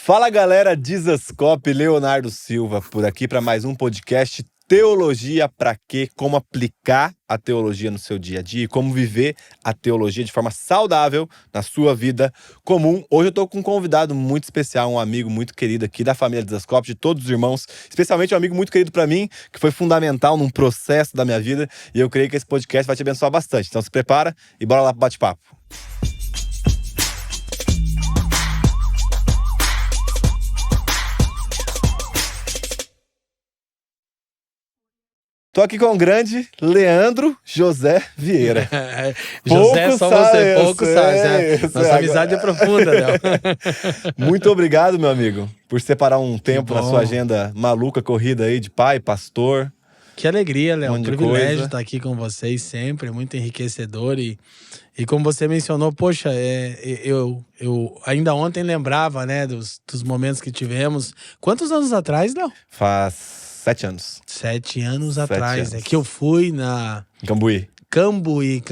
Fala galera, Dizascope, Leonardo Silva por aqui para mais um podcast Teologia para quê? Como aplicar a teologia no seu dia a dia e como viver a teologia de forma saudável na sua vida comum. Hoje eu tô com um convidado muito especial, um amigo muito querido aqui da família Dizascope, de todos os irmãos, especialmente um amigo muito querido para mim, que foi fundamental num processo da minha vida, e eu creio que esse podcast vai te abençoar bastante. Então se prepara e bora lá pro bate-papo. Tô aqui com o grande Leandro José Vieira. José, só você, pouco sabe, né? Nossa amizade é profunda, Léo. Muito obrigado, meu amigo, por separar um tempo na sua agenda maluca, corrida aí de pai, pastor. Que alegria, Léo. Um privilégio coisa. estar aqui com vocês sempre, é muito enriquecedor. E como você mencionou, poxa, eu ainda ontem lembrava, né, dos momentos que tivemos. Quantos anos atrás, Léo? Faz 7 anos. 7 anos atrás, anos. né? Que eu fui na... Cambuí.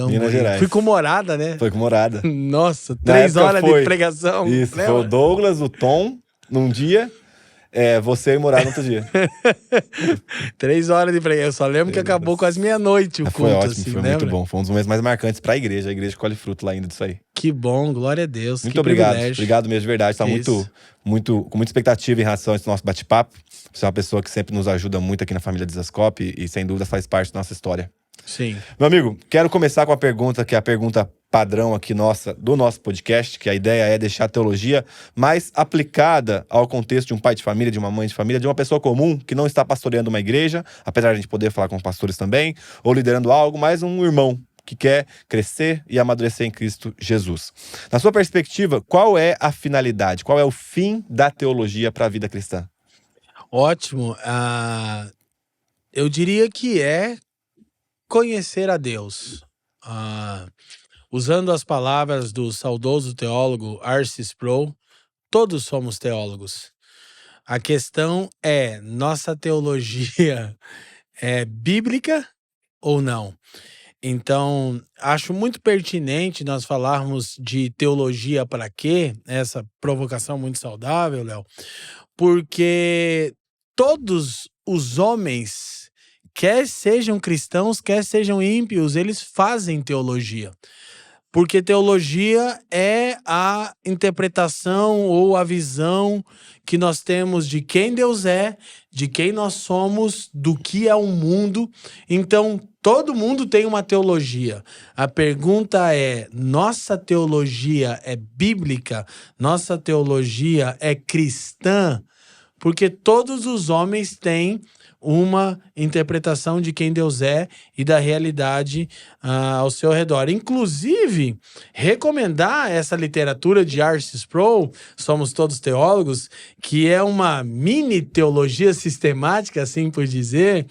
Minas Gerais. Fui com Morada, né? Foi com Morada. Nossa, 3 horas de pregação. Isso, lembra? Foi o Douglas, o Tom, num dia, você e Morada no outro dia. 3 horas de pregação. Eu só lembro que acabou quase meia-noite o culto. Foi ótimo, assim, foi lembra? muito bom. Foi um dos momentos mais marcantes pra igreja. A igreja colhe fruto lá ainda disso aí. Que bom, glória a Deus. Muito que obrigado. Privilégio. Obrigado mesmo, de verdade. Tá com muita expectativa em relação a esse nosso bate-papo. Você é uma pessoa que sempre nos ajuda muito aqui na família Dizascope e sem dúvida faz parte da nossa história. Sim. Meu amigo, quero começar com a pergunta, que é a pergunta padrão aqui do nosso podcast, que a ideia é deixar a teologia mais aplicada ao contexto de um pai de família, de uma mãe de família, de uma pessoa comum que não está pastoreando uma igreja, apesar de a gente poder falar com os pastores também, ou liderando algo, mas um irmão que quer crescer e amadurecer em Cristo Jesus. Na sua perspectiva, qual é a finalidade, qual é o fim da teologia para a vida cristã? Ótimo. Eu diria que é conhecer a Deus. Usando as palavras do saudoso teólogo R.C. Sproul, todos somos teólogos. A questão é, nossa teologia é bíblica ou não? Então, acho muito pertinente nós falarmos de teologia para quê? Essa provocação muito saudável, Léo, porque todos os homens, quer sejam cristãos, quer sejam ímpios, eles fazem teologia. Porque teologia é a interpretação ou a visão que nós temos de quem Deus é, de quem nós somos, do que é o mundo. Então, todo mundo tem uma teologia. A pergunta é, nossa teologia é bíblica? Nossa teologia é cristã? Porque todos os homens têm uma interpretação de quem Deus é e da realidade ao seu redor. Inclusive, recomendar essa literatura de R.C. Sproul, Somos Todos Teólogos, que é uma mini teologia sistemática, assim por dizer,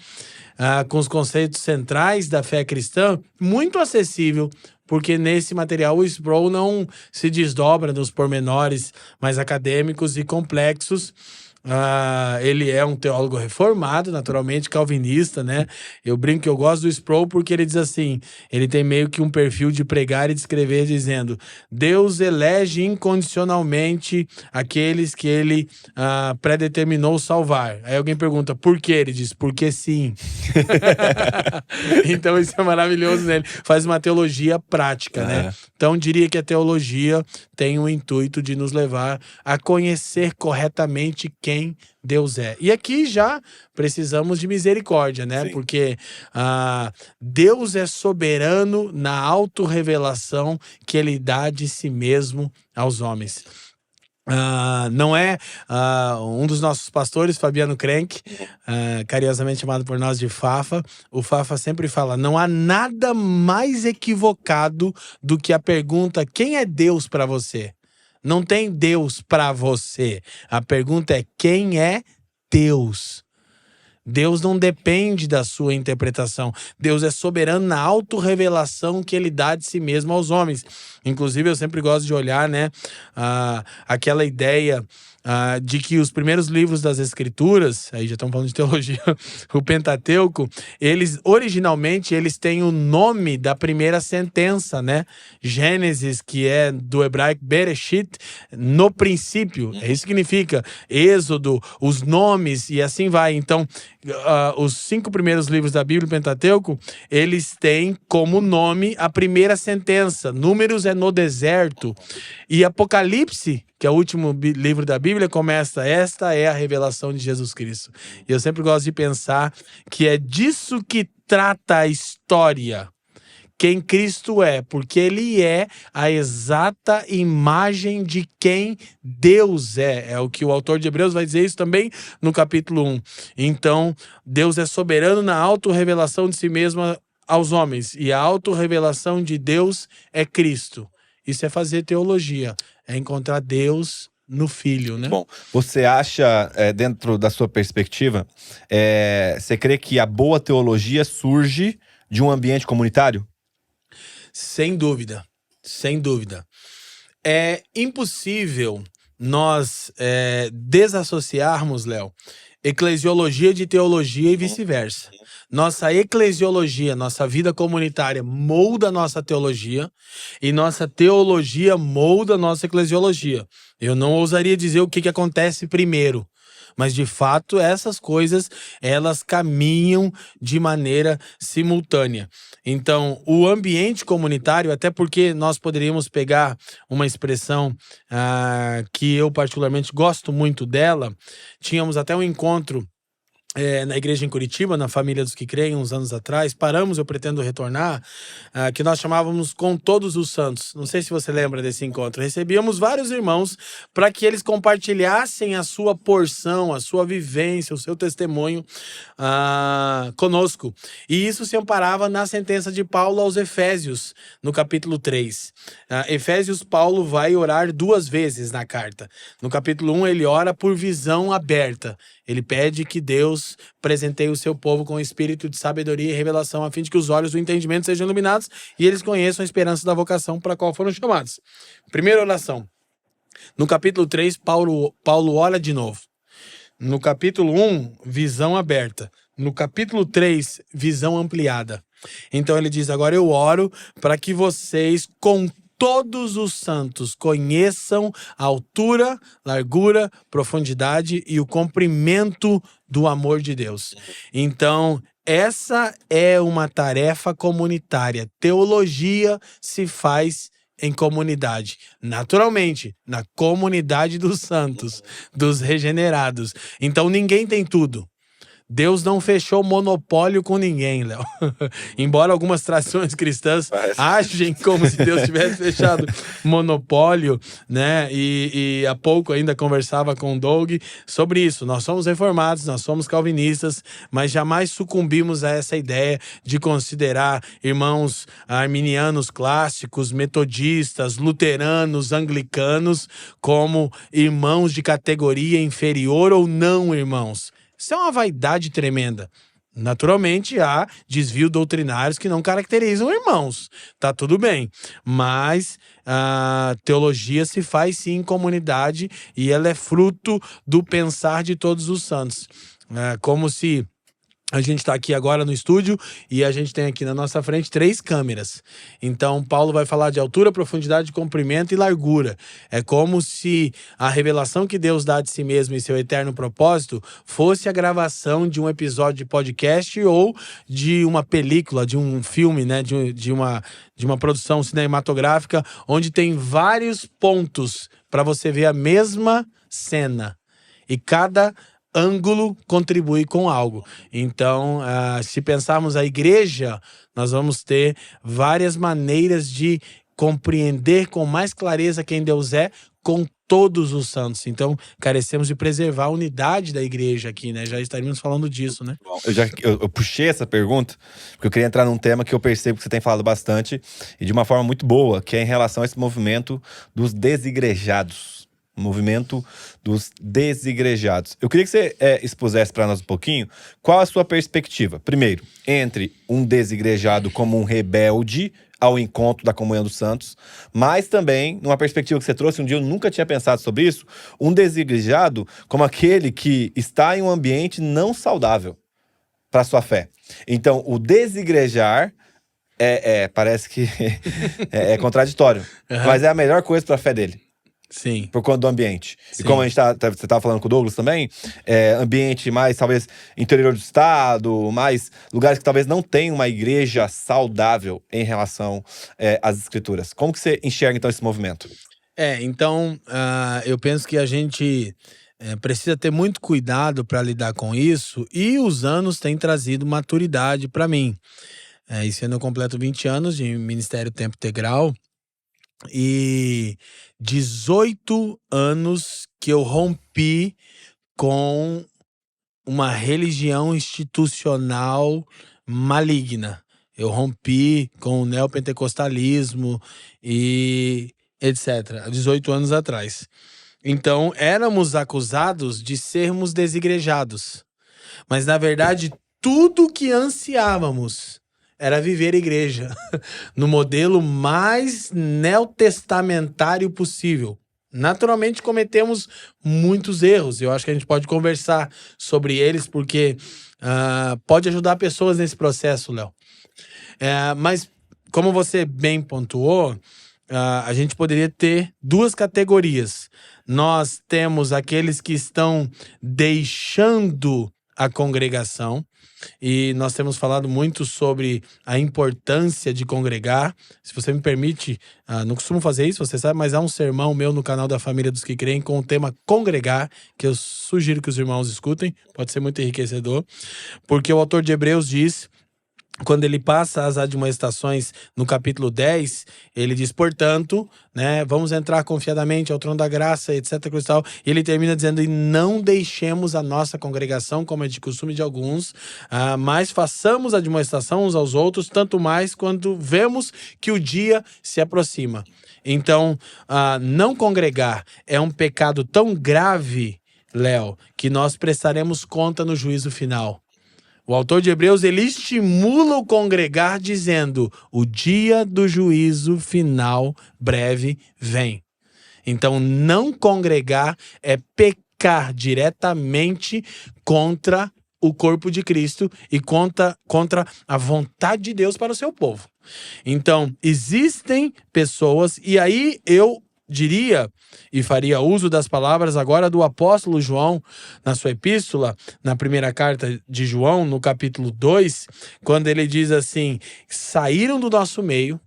com os conceitos centrais da fé cristã, muito acessível, porque nesse material o Sproul não se desdobra nos pormenores mais acadêmicos e complexos. Ele é um teólogo reformado, naturalmente calvinista, né? Eu brinco que eu gosto do Sproul porque ele diz assim, ele tem meio que um perfil de pregar e de escrever dizendo, Deus elege incondicionalmente aqueles que ele predeterminou salvar. Aí alguém pergunta, por quê? Ele diz, porque sim. Então isso é maravilhoso, né? Ele faz uma teologia prática, né? Então diria que a teologia tem o intuito de nos levar a conhecer corretamente quem Deus é. E aqui já precisamos de misericórdia, né? Sim. Porque Deus é soberano na autorrevelação que ele dá de si mesmo aos homens. Não é um dos nossos pastores, Fabiano Crenk, carinhosamente chamado por nós de Fafa. O Fafa sempre fala, não há nada mais equivocado do que a pergunta, quem é Deus para você? Não tem Deus para você. A pergunta é, quem é Deus? Deus não depende da sua interpretação. Deus é soberano na autorrevelação que ele dá de si mesmo aos homens. Inclusive, eu sempre gosto de olhar, né, aquela ideia de que os primeiros livros das Escrituras, aí já estamos falando de teologia, o Pentateuco, originalmente eles têm o nome da primeira sentença, né? Gênesis, que é do hebraico Bereshit, no princípio. Isso significa Êxodo, os nomes e assim vai. Então, os 5 primeiros livros da Bíblia, o Pentateuco, eles têm como nome a primeira sentença. Números é no deserto. E Apocalipse, que é o último livro da Bíblia, começa: esta é a revelação de Jesus Cristo. E eu sempre gosto de pensar que é disso que trata a história. Quem Cristo é, porque ele é a exata imagem de quem Deus é. É o que o autor de Hebreus vai dizer isso também no capítulo 1. Então, Deus é soberano na autorrevelação de si mesmo aos homens. E a autorrevelação de Deus é Cristo. Isso é fazer teologia, é encontrar Deus no Filho, né? Bom, você acha, dentro da sua perspectiva, você crê que a boa teologia surge de um ambiente comunitário? Sem dúvida, sem dúvida. É impossível nós desassociarmos, Léo, eclesiologia de teologia e vice-versa. Nossa eclesiologia, nossa vida comunitária molda nossa teologia e nossa teologia molda nossa eclesiologia. Eu não ousaria dizer o que acontece primeiro, mas de fato essas coisas elas caminham de maneira simultânea. Então, o ambiente comunitário, até porque nós poderíamos pegar uma expressão que eu particularmente gosto muito dela, tínhamos até um encontro na igreja em Curitiba, na Família dos que Creem, uns anos atrás, eu pretendo retornar, que nós chamávamos Com Todos os Santos. Não sei se você lembra desse encontro. Recebíamos vários irmãos para que eles compartilhassem a sua porção, a sua vivência, o seu testemunho conosco. E isso se amparava na sentença de Paulo aos Efésios, no capítulo 3. Efésios, Paulo vai orar 2 vezes na carta. No capítulo 1, ele ora por visão aberta. Ele pede que Deus presenteie o seu povo com espírito de sabedoria e revelação, a fim de que os olhos do entendimento sejam iluminados e eles conheçam a esperança da vocação para a qual foram chamados. Primeira oração. No capítulo 3, Paulo ora de novo. No capítulo 1, visão aberta. No capítulo 3, visão ampliada. Então ele diz: agora eu oro para que vocês, com todos os santos, conheçam a altura, largura, profundidade e o comprimento do amor de Deus. Então, essa é uma tarefa comunitária. Teologia se faz em comunidade. Naturalmente, na comunidade dos santos, dos regenerados. Então, ninguém tem tudo. Deus não fechou monopólio com ninguém, Léo. Embora algumas tradições cristãs agem como se Deus tivesse fechado monopólio, né? E há pouco ainda conversava com o Doug sobre isso. Nós somos reformados, nós somos calvinistas, mas jamais sucumbimos a essa ideia de considerar irmãos arminianos clássicos, metodistas, luteranos, anglicanos como irmãos de categoria inferior ou não irmãos. Isso é uma vaidade tremenda. Naturalmente, há desvios doutrinários que não caracterizam irmãos. Tá tudo bem. Mas a teologia se faz sim em comunidade e ela é fruto do pensar de todos os santos. Como se a gente está aqui agora no estúdio e a gente tem aqui na nossa frente 3 câmeras. Então, Paulo vai falar de altura, profundidade, comprimento e largura. É como se a revelação que Deus dá de si mesmo e seu eterno propósito fosse a gravação de um episódio de podcast ou de uma película, de um filme, né? de uma produção cinematográfica, onde tem vários pontos para você ver a mesma cena. E cada ângulo contribui com algo. Então, se pensarmos a igreja, nós vamos ter várias maneiras de compreender com mais clareza quem Deus é com todos os santos. Então, carecemos de preservar a unidade da igreja aqui, né? Já estaríamos falando disso, né? Eu puxei essa pergunta porque eu queria entrar num tema que eu percebo que você tem falado bastante e de uma forma muito boa, que é em relação a esse movimento dos desigrejados. Movimento dos desigrejados. Eu queria que você expusesse para nós um pouquinho qual a sua perspectiva, primeiro, entre um desigrejado como um rebelde ao encontro da comunhão dos santos, mas também, numa perspectiva que você trouxe, um dia eu nunca tinha pensado sobre isso, um desigrejado como aquele que está em um ambiente não saudável para sua fé. Então, o desigrejar parece que é contraditório, mas é a melhor coisa para a fé dele. Sim. Por conta do ambiente. Sim. E como você estava falando com o Douglas também, ambiente mais, talvez, interior do estado, mais lugares que talvez não tenham uma igreja saudável em relação às escrituras. Como que você enxerga, então, esse movimento? Então, eu penso que a gente precisa ter muito cuidado para lidar com isso, e os anos têm trazido maturidade para mim. Esse ano eu completo 20 anos de Ministério Tempo Integral, e 18 anos que eu rompi com uma religião institucional maligna. Eu rompi com o neopentecostalismo e etc. Há 18 anos atrás. Então, éramos acusados de sermos desigrejados. Mas, na verdade, tudo que ansiávamos era viver igreja no modelo mais neotestamentário possível. Naturalmente cometemos muitos erros. Eu acho que a gente pode conversar sobre eles, porque pode ajudar pessoas nesse processo, Léo. Mas, como você bem pontuou, a gente poderia ter duas categorias. Nós temos aqueles que estão deixando a congregação, e nós temos falado muito sobre a importância de congregar. Se você me permite, não costumo fazer isso, você sabe, mas há um sermão meu no canal da Família dos que Creem com o tema congregar, que eu sugiro que os irmãos escutem, pode ser muito enriquecedor, porque o autor de Hebreus diz, quando ele passa as admoestações no capítulo 10, ele diz, portanto, né, vamos entrar confiadamente ao trono da graça, etc. Coisa e tal. E ele termina dizendo, e não deixemos a nossa congregação, como é de costume de alguns, mas façamos admoestação uns aos outros, tanto mais quando vemos que o dia se aproxima. Então, não congregar é um pecado tão grave, Léo, que nós prestaremos conta no juízo final. O autor de Hebreus, ele estimula o congregar dizendo, o dia do juízo final breve vem. Então, não congregar é pecar diretamente contra o corpo de Cristo e contra a vontade de Deus para o seu povo. Então, existem pessoas, e aí eu diria, e faria uso das palavras agora do apóstolo João, na sua epístola, na primeira carta de João, no capítulo 2, quando ele diz assim, saíram do nosso meio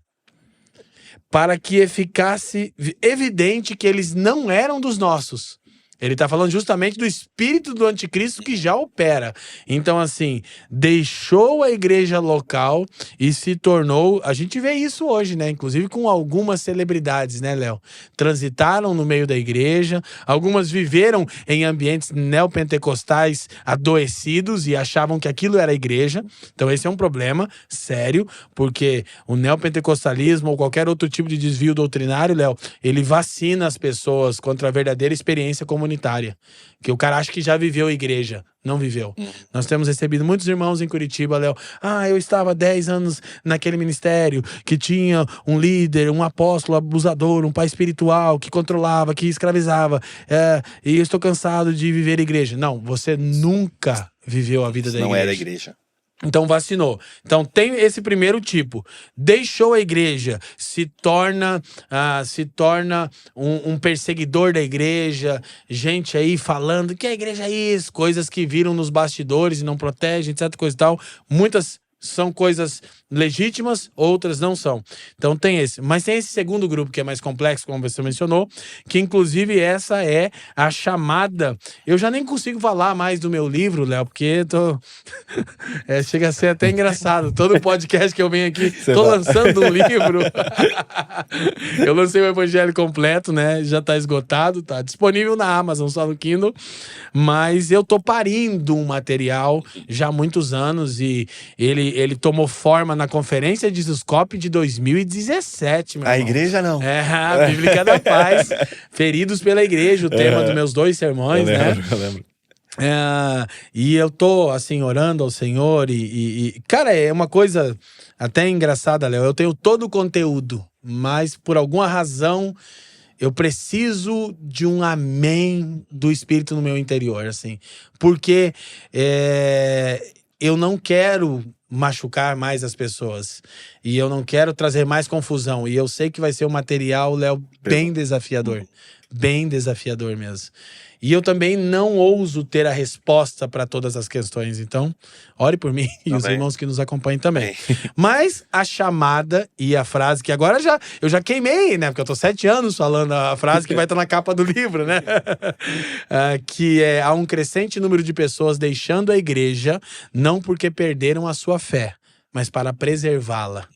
para que ficasse evidente que eles não eram dos nossos. Ele está falando justamente do espírito do anticristo que já opera. Então, assim, deixou a igreja local e se tornou... A gente vê isso hoje, né? Inclusive com algumas celebridades, né, Léo? Transitaram no meio da igreja, algumas viveram em ambientes neopentecostais adoecidos e achavam que aquilo era a igreja. Então, esse é um problema sério, porque o neopentecostalismo ou qualquer outro tipo de desvio doutrinário, Léo, ele vacina as pessoas contra a verdadeira experiência comunitária. Que o cara acha que já viveu a igreja. Não viveu. Nós temos recebido muitos irmãos em Curitiba, Léo. Eu estava 10 anos naquele ministério que tinha um líder, um apóstolo abusador, um pai espiritual que controlava, que escravizava. E eu estou cansado de viver a igreja. Não, você nunca viveu a vida da igreja. Não era a igreja. Então vacinou. Então tem esse primeiro tipo. Deixou a igreja, se torna um perseguidor da igreja, gente aí falando que a igreja é isso, coisas que viram nos bastidores e não protegem, etc, coisa e tal. Muitas são coisas legítimas, outras não são. Então tem esse. Mas tem esse segundo grupo que é mais complexo, como você mencionou, que inclusive essa é a chamada... Eu já nem consigo falar mais do meu livro, Léo, porque chega a ser até engraçado. Todo podcast que eu venho aqui, tô lançando um livro. Eu lancei o Evangelho completo, né? Já tá esgotado, tá disponível na Amazon, só no Kindle. Mas eu tô parindo um material já há muitos anos e ele tomou forma na Conferência de Zuscope de 2017, meu irmão. A igreja não. A Bíblica da Paz. Feridos pela igreja, o tema dos meus 2 sermões, eu lembro. E eu tô, assim, orando ao Senhor cara, é uma coisa até engraçada, Léo. Eu tenho todo o conteúdo, mas por alguma razão eu preciso de um amém do Espírito no meu interior, assim. Porque eu não quero machucar mais as pessoas. E eu não quero trazer mais confusão. E eu sei que vai ser um material, Léo, bem desafiador. Bem desafiador mesmo. E eu também não ouso ter a resposta para todas as questões. Então, ore por mim e os irmãos que nos acompanham também. Mas a chamada e a frase que agora eu já queimei, né? Porque eu tô 7 anos falando a frase que vai estar na capa do livro, né? Que é: há um crescente número de pessoas deixando a igreja, não porque perderam a sua fé, mas para preservá-la.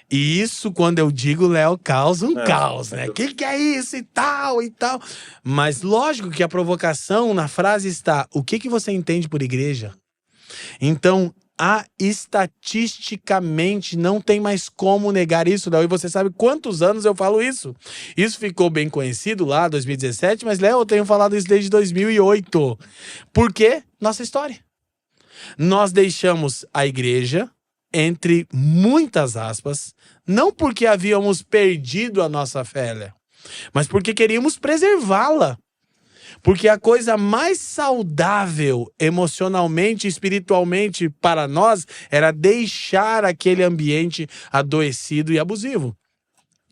E isso, quando eu digo, Léo, causa um caos, né? Que é isso e tal e tal. Mas lógico que a provocação na frase está: o que você entende por igreja? Então, estatisticamente não tem mais como negar isso, Léo. E você sabe quantos anos eu falo isso? Isso ficou bem conhecido lá, 2017, mas, Léo, eu tenho falado isso desde 2008. Por quê? Nossa história. Nós deixamos a igreja, entre muitas aspas, não porque havíamos perdido a nossa fé, Léo, mas porque queríamos preservá-la. Porque a coisa mais saudável emocionalmente e espiritualmente para nós era deixar aquele ambiente adoecido e abusivo.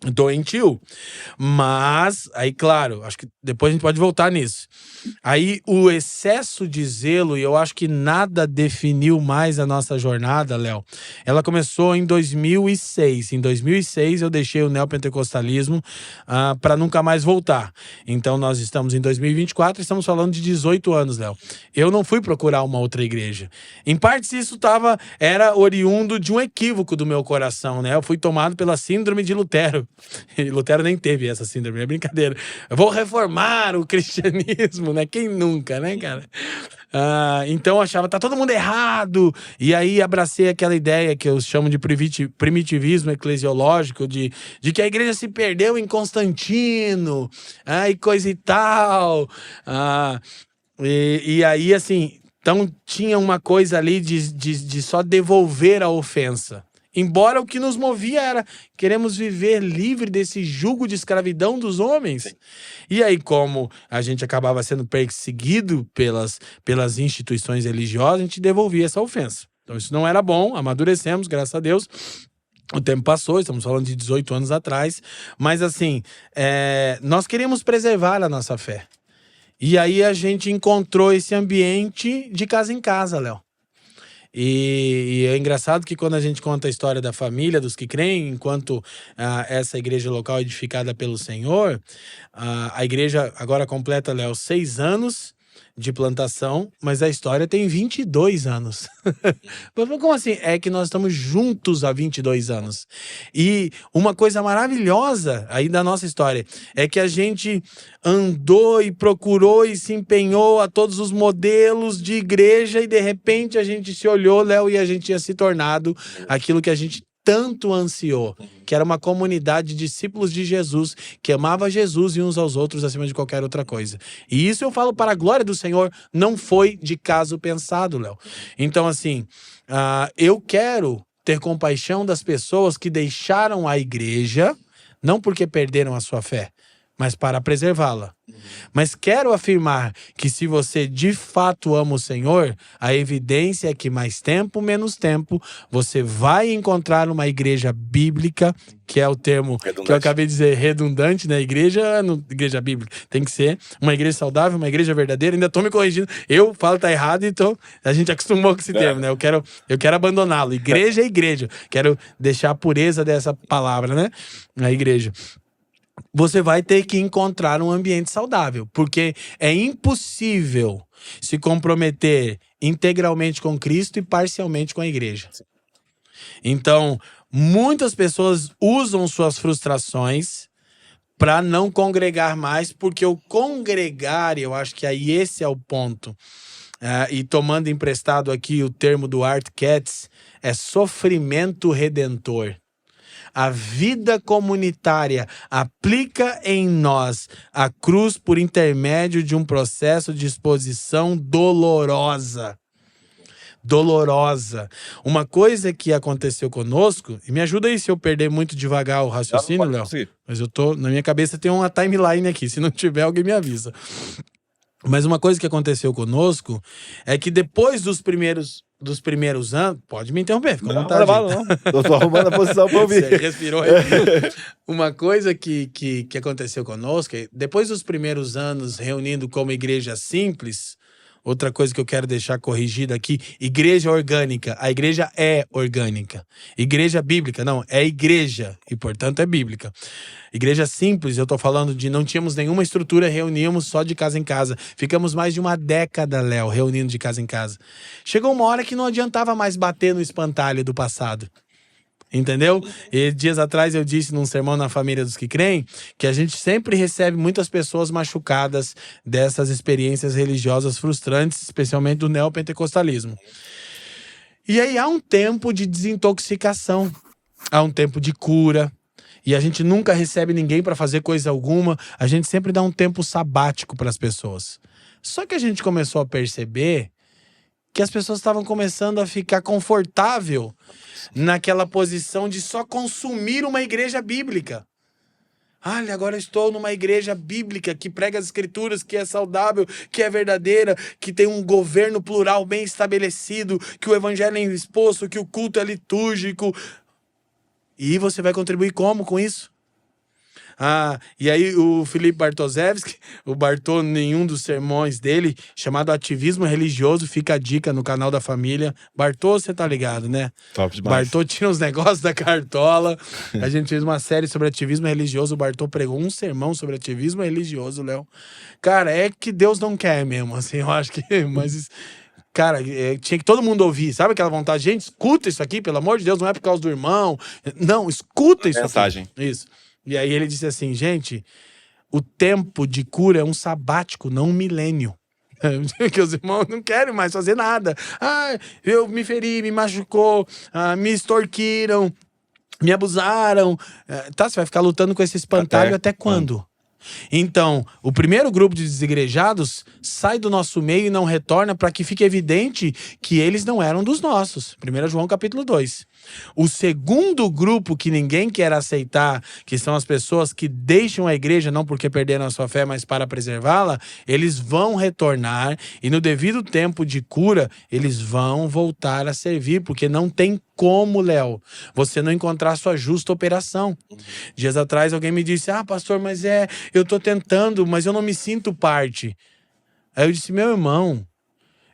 Doentio. Mas, aí claro, acho que depois a gente pode voltar nisso. Aí o excesso de zelo, e eu acho que nada definiu mais a nossa jornada, Léo. Ela começou em 2006. Em 2006 eu deixei o neopentecostalismo para nunca mais voltar. Então nós estamos em 2024, estamos falando de 18 anos, Léo. Eu não fui procurar uma outra igreja. Em parte isso era oriundo de um equívoco do meu coração, né? Eu fui tomado pela síndrome de Lutero. E Lutero nem teve essa síndrome, é brincadeira. Eu vou reformar o cristianismo, né? Quem nunca, né, cara? Então eu achava, tá todo mundo errado. E aí abracei aquela ideia que eu chamo de primitivismo eclesiológico, de que a igreja se perdeu em Constantino, e coisa e tal. E aí, assim, então tinha uma coisa ali de só devolver a ofensa. Embora o que nos movia era: queremos viver livre desse jugo de escravidão dos homens. Sim. E aí, como a gente acabava sendo perseguido pelas instituições religiosas, a gente devolvia essa ofensa. Então isso não era bom, amadurecemos, graças a Deus. O tempo passou, estamos falando de 18 anos atrás. Mas assim, nós queríamos preservar a nossa fé. E aí a gente encontrou esse ambiente de casa em casa, Léo. E é engraçado que quando a gente conta a história da família, dos que creem, enquanto essa igreja local é edificada pelo Senhor, a igreja agora completa, Léo, 6 anos de plantação, mas a história tem 22 anos. Como assim? É que nós estamos juntos há 22 anos. E uma coisa maravilhosa aí da nossa história é que a gente andou e procurou e se empenhou a todos os modelos de igreja e de repente a gente se olhou, Léo, e a gente tinha se tornado aquilo que a gente tanto ansiou, que era uma comunidade de discípulos de Jesus, que amava Jesus e uns aos outros acima de qualquer outra coisa. E isso eu falo para a glória do Senhor, não foi de caso pensado, Léo. Então, assim, eu quero ter compaixão das pessoas que deixaram a igreja, não porque perderam a sua fé, mas para preservá-la. Mas quero afirmar que se você de fato ama o Senhor, a evidência é que mais tempo, menos tempo, você vai encontrar uma igreja bíblica, que é o termo redundante, que eu acabei de dizer, redundante, né? Igreja bíblica. Tem que ser uma igreja saudável, uma igreja verdadeira. Ainda tô me corrigindo. Eu falo tá errado, então a gente acostumou com esse termo, né? Eu quero abandoná-lo. Igreja é igreja. Quero deixar a pureza dessa palavra, né? A igreja. Você vai ter que encontrar um ambiente saudável, porque é impossível se comprometer integralmente com Cristo e parcialmente com a igreja. Então, muitas pessoas usam suas frustrações para não congregar mais, porque o congregar, eu acho que aí esse é o ponto. E tomando emprestado aqui o termo do Art Katz, é sofrimento redentor. a vida comunitária aplica em nós a cruz por intermédio de um processo de exposição dolorosa. Dolorosa. Uma coisa que aconteceu conosco, e me ajuda aí se eu perder muito devagar o raciocínio, Léo. Mas na minha cabeça tem uma timeline aqui, se não tiver alguém me avisa. Mas uma coisa que aconteceu conosco é que depois dos primeiros anos... Pode me interromper, fica à vontade. Não. Tô arrumando a posição pra ouvir. Você respirou aí. Uma coisa que aconteceu conosco é depois dos primeiros anos reunindo como igreja simples... Outra coisa que eu quero deixar corrigida aqui, igreja orgânica. A igreja é orgânica. Igreja bíblica, não, é igreja e, portanto, é bíblica. Igreja simples, eu tô falando de não tínhamos nenhuma estrutura, reuníamos só de casa em casa. Ficamos mais de uma década, Léo, reunindo de casa em casa. Chegou uma hora que não adiantava mais bater no espantalho do passado. Entendeu? E dias atrás eu disse num sermão na Família dos que Creem que a gente sempre recebe muitas pessoas machucadas dessas experiências religiosas frustrantes, especialmente do neopentecostalismo. E aí há um tempo de desintoxicação, há um tempo de cura, e a gente nunca recebe ninguém para fazer coisa alguma, a gente sempre dá um tempo sabático para as pessoas. Só que a gente começou a perceber que as pessoas estavam começando a ficar confortável naquela posição de só consumir uma igreja bíblica. Olha, agora eu estou numa igreja bíblica que prega as escrituras, que é saudável, que é verdadeira, que tem um governo plural bem estabelecido, que o evangelho é exposto, que o culto é litúrgico. E você vai contribuir como com isso? E aí o Felipe Bartoszewski, o Bartô, em um dos sermões dele, chamado Ativismo Religioso, fica a dica no canal da família. Bartô, você tá ligado, né? Top demais. Bartô tinha os negócios da cartola. A gente fez uma série sobre ativismo religioso. O Bartô pregou um sermão sobre ativismo religioso, Léo. Cara, é que Deus não quer mesmo, assim, eu acho que... Mas... Cara, tinha que todo mundo ouvir, sabe aquela vontade? Gente, escuta isso aqui, pelo amor de Deus, não é por causa do irmão. Não, escuta isso mensagem. Aqui. Isso. E aí ele disse assim, gente, o tempo de cura é um sabático, não um milênio. Que os irmãos não querem mais fazer nada. Eu me feri, me machucou, me extorquiram, me abusaram. Tá, você vai ficar lutando com esse espantalho até quando? Então, o primeiro grupo de desigrejados sai do nosso meio e não retorna para que fique evidente que eles não eram dos nossos. 1 João capítulo 2. O segundo grupo que ninguém quer aceitar, que são as pessoas que deixam a igreja não porque perderam a sua fé, mas para preservá-la, eles vão retornar e no devido tempo de cura, eles vão voltar a servir, porque não tem como, Léo, você não encontrar sua justa operação. Dias atrás alguém me disse, pastor, mas eu tô tentando, mas eu não me sinto parte. Aí eu disse, meu irmão,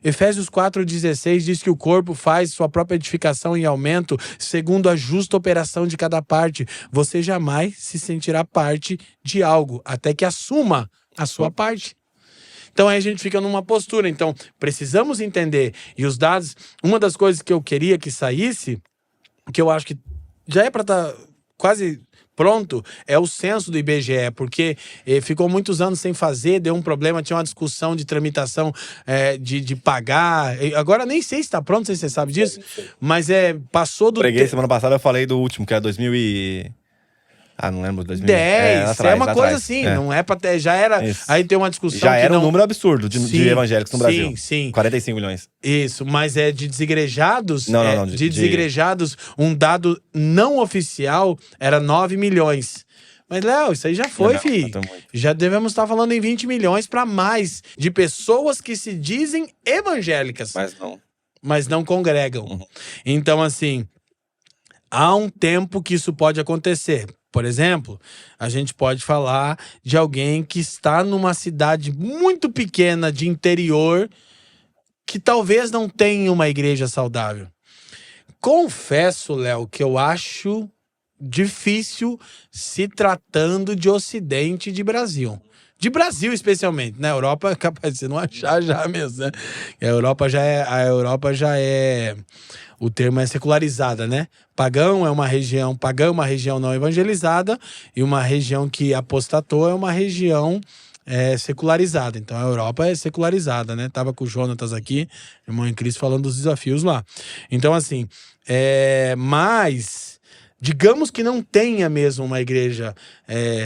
Efésios 4,16 diz que o corpo faz sua própria edificação e aumento segundo a justa operação de cada parte. Você jamais se sentirá parte de algo, até que assuma a sua parte. Então aí a gente fica numa postura. Então precisamos entender. E os dados, uma das coisas que eu queria que saísse, que eu acho que já é para estar quase pronto, é o censo do IBGE, porque ficou muitos anos sem fazer, deu um problema, tinha uma discussão de tramitação de pagar. Agora nem sei se está pronto, não sei se você sabe disso, mas passou do... Preguei semana passada, eu falei do último, que era 2000 e... não lembro, 2010. Atrás, uma coisa assim, não é pra ter, já era, isso. Aí tem uma discussão já que era um número absurdo de evangélicos no Brasil. Sim. 45 milhões. Isso, mas de desigrejados, não, de desigrejados, um dado não oficial era 9 milhões. Mas, Léo, isso aí já foi, filho. Já devemos estar falando em 20 milhões para mais de pessoas que se dizem evangélicas. Mas não congregam. Uhum. Então, assim, há um tempo que isso pode acontecer. Por exemplo, a gente pode falar de alguém que está numa cidade muito pequena de interior que talvez não tenha uma igreja saudável. Confesso, Léo, que eu acho difícil se tratando de Ocidente e de Brasil. De Brasil, especialmente. Na Europa é capaz de você não achar já mesmo, né? A Europa já é... O termo é secularizada, né? Pagão é uma região não evangelizada, e uma região que apostatou é uma região secularizada. Então a Europa é secularizada, né? Tava com o Jonatas aqui, irmão em Cristo, falando dos desafios lá. Então, assim, mas digamos que não tenha mesmo uma igreja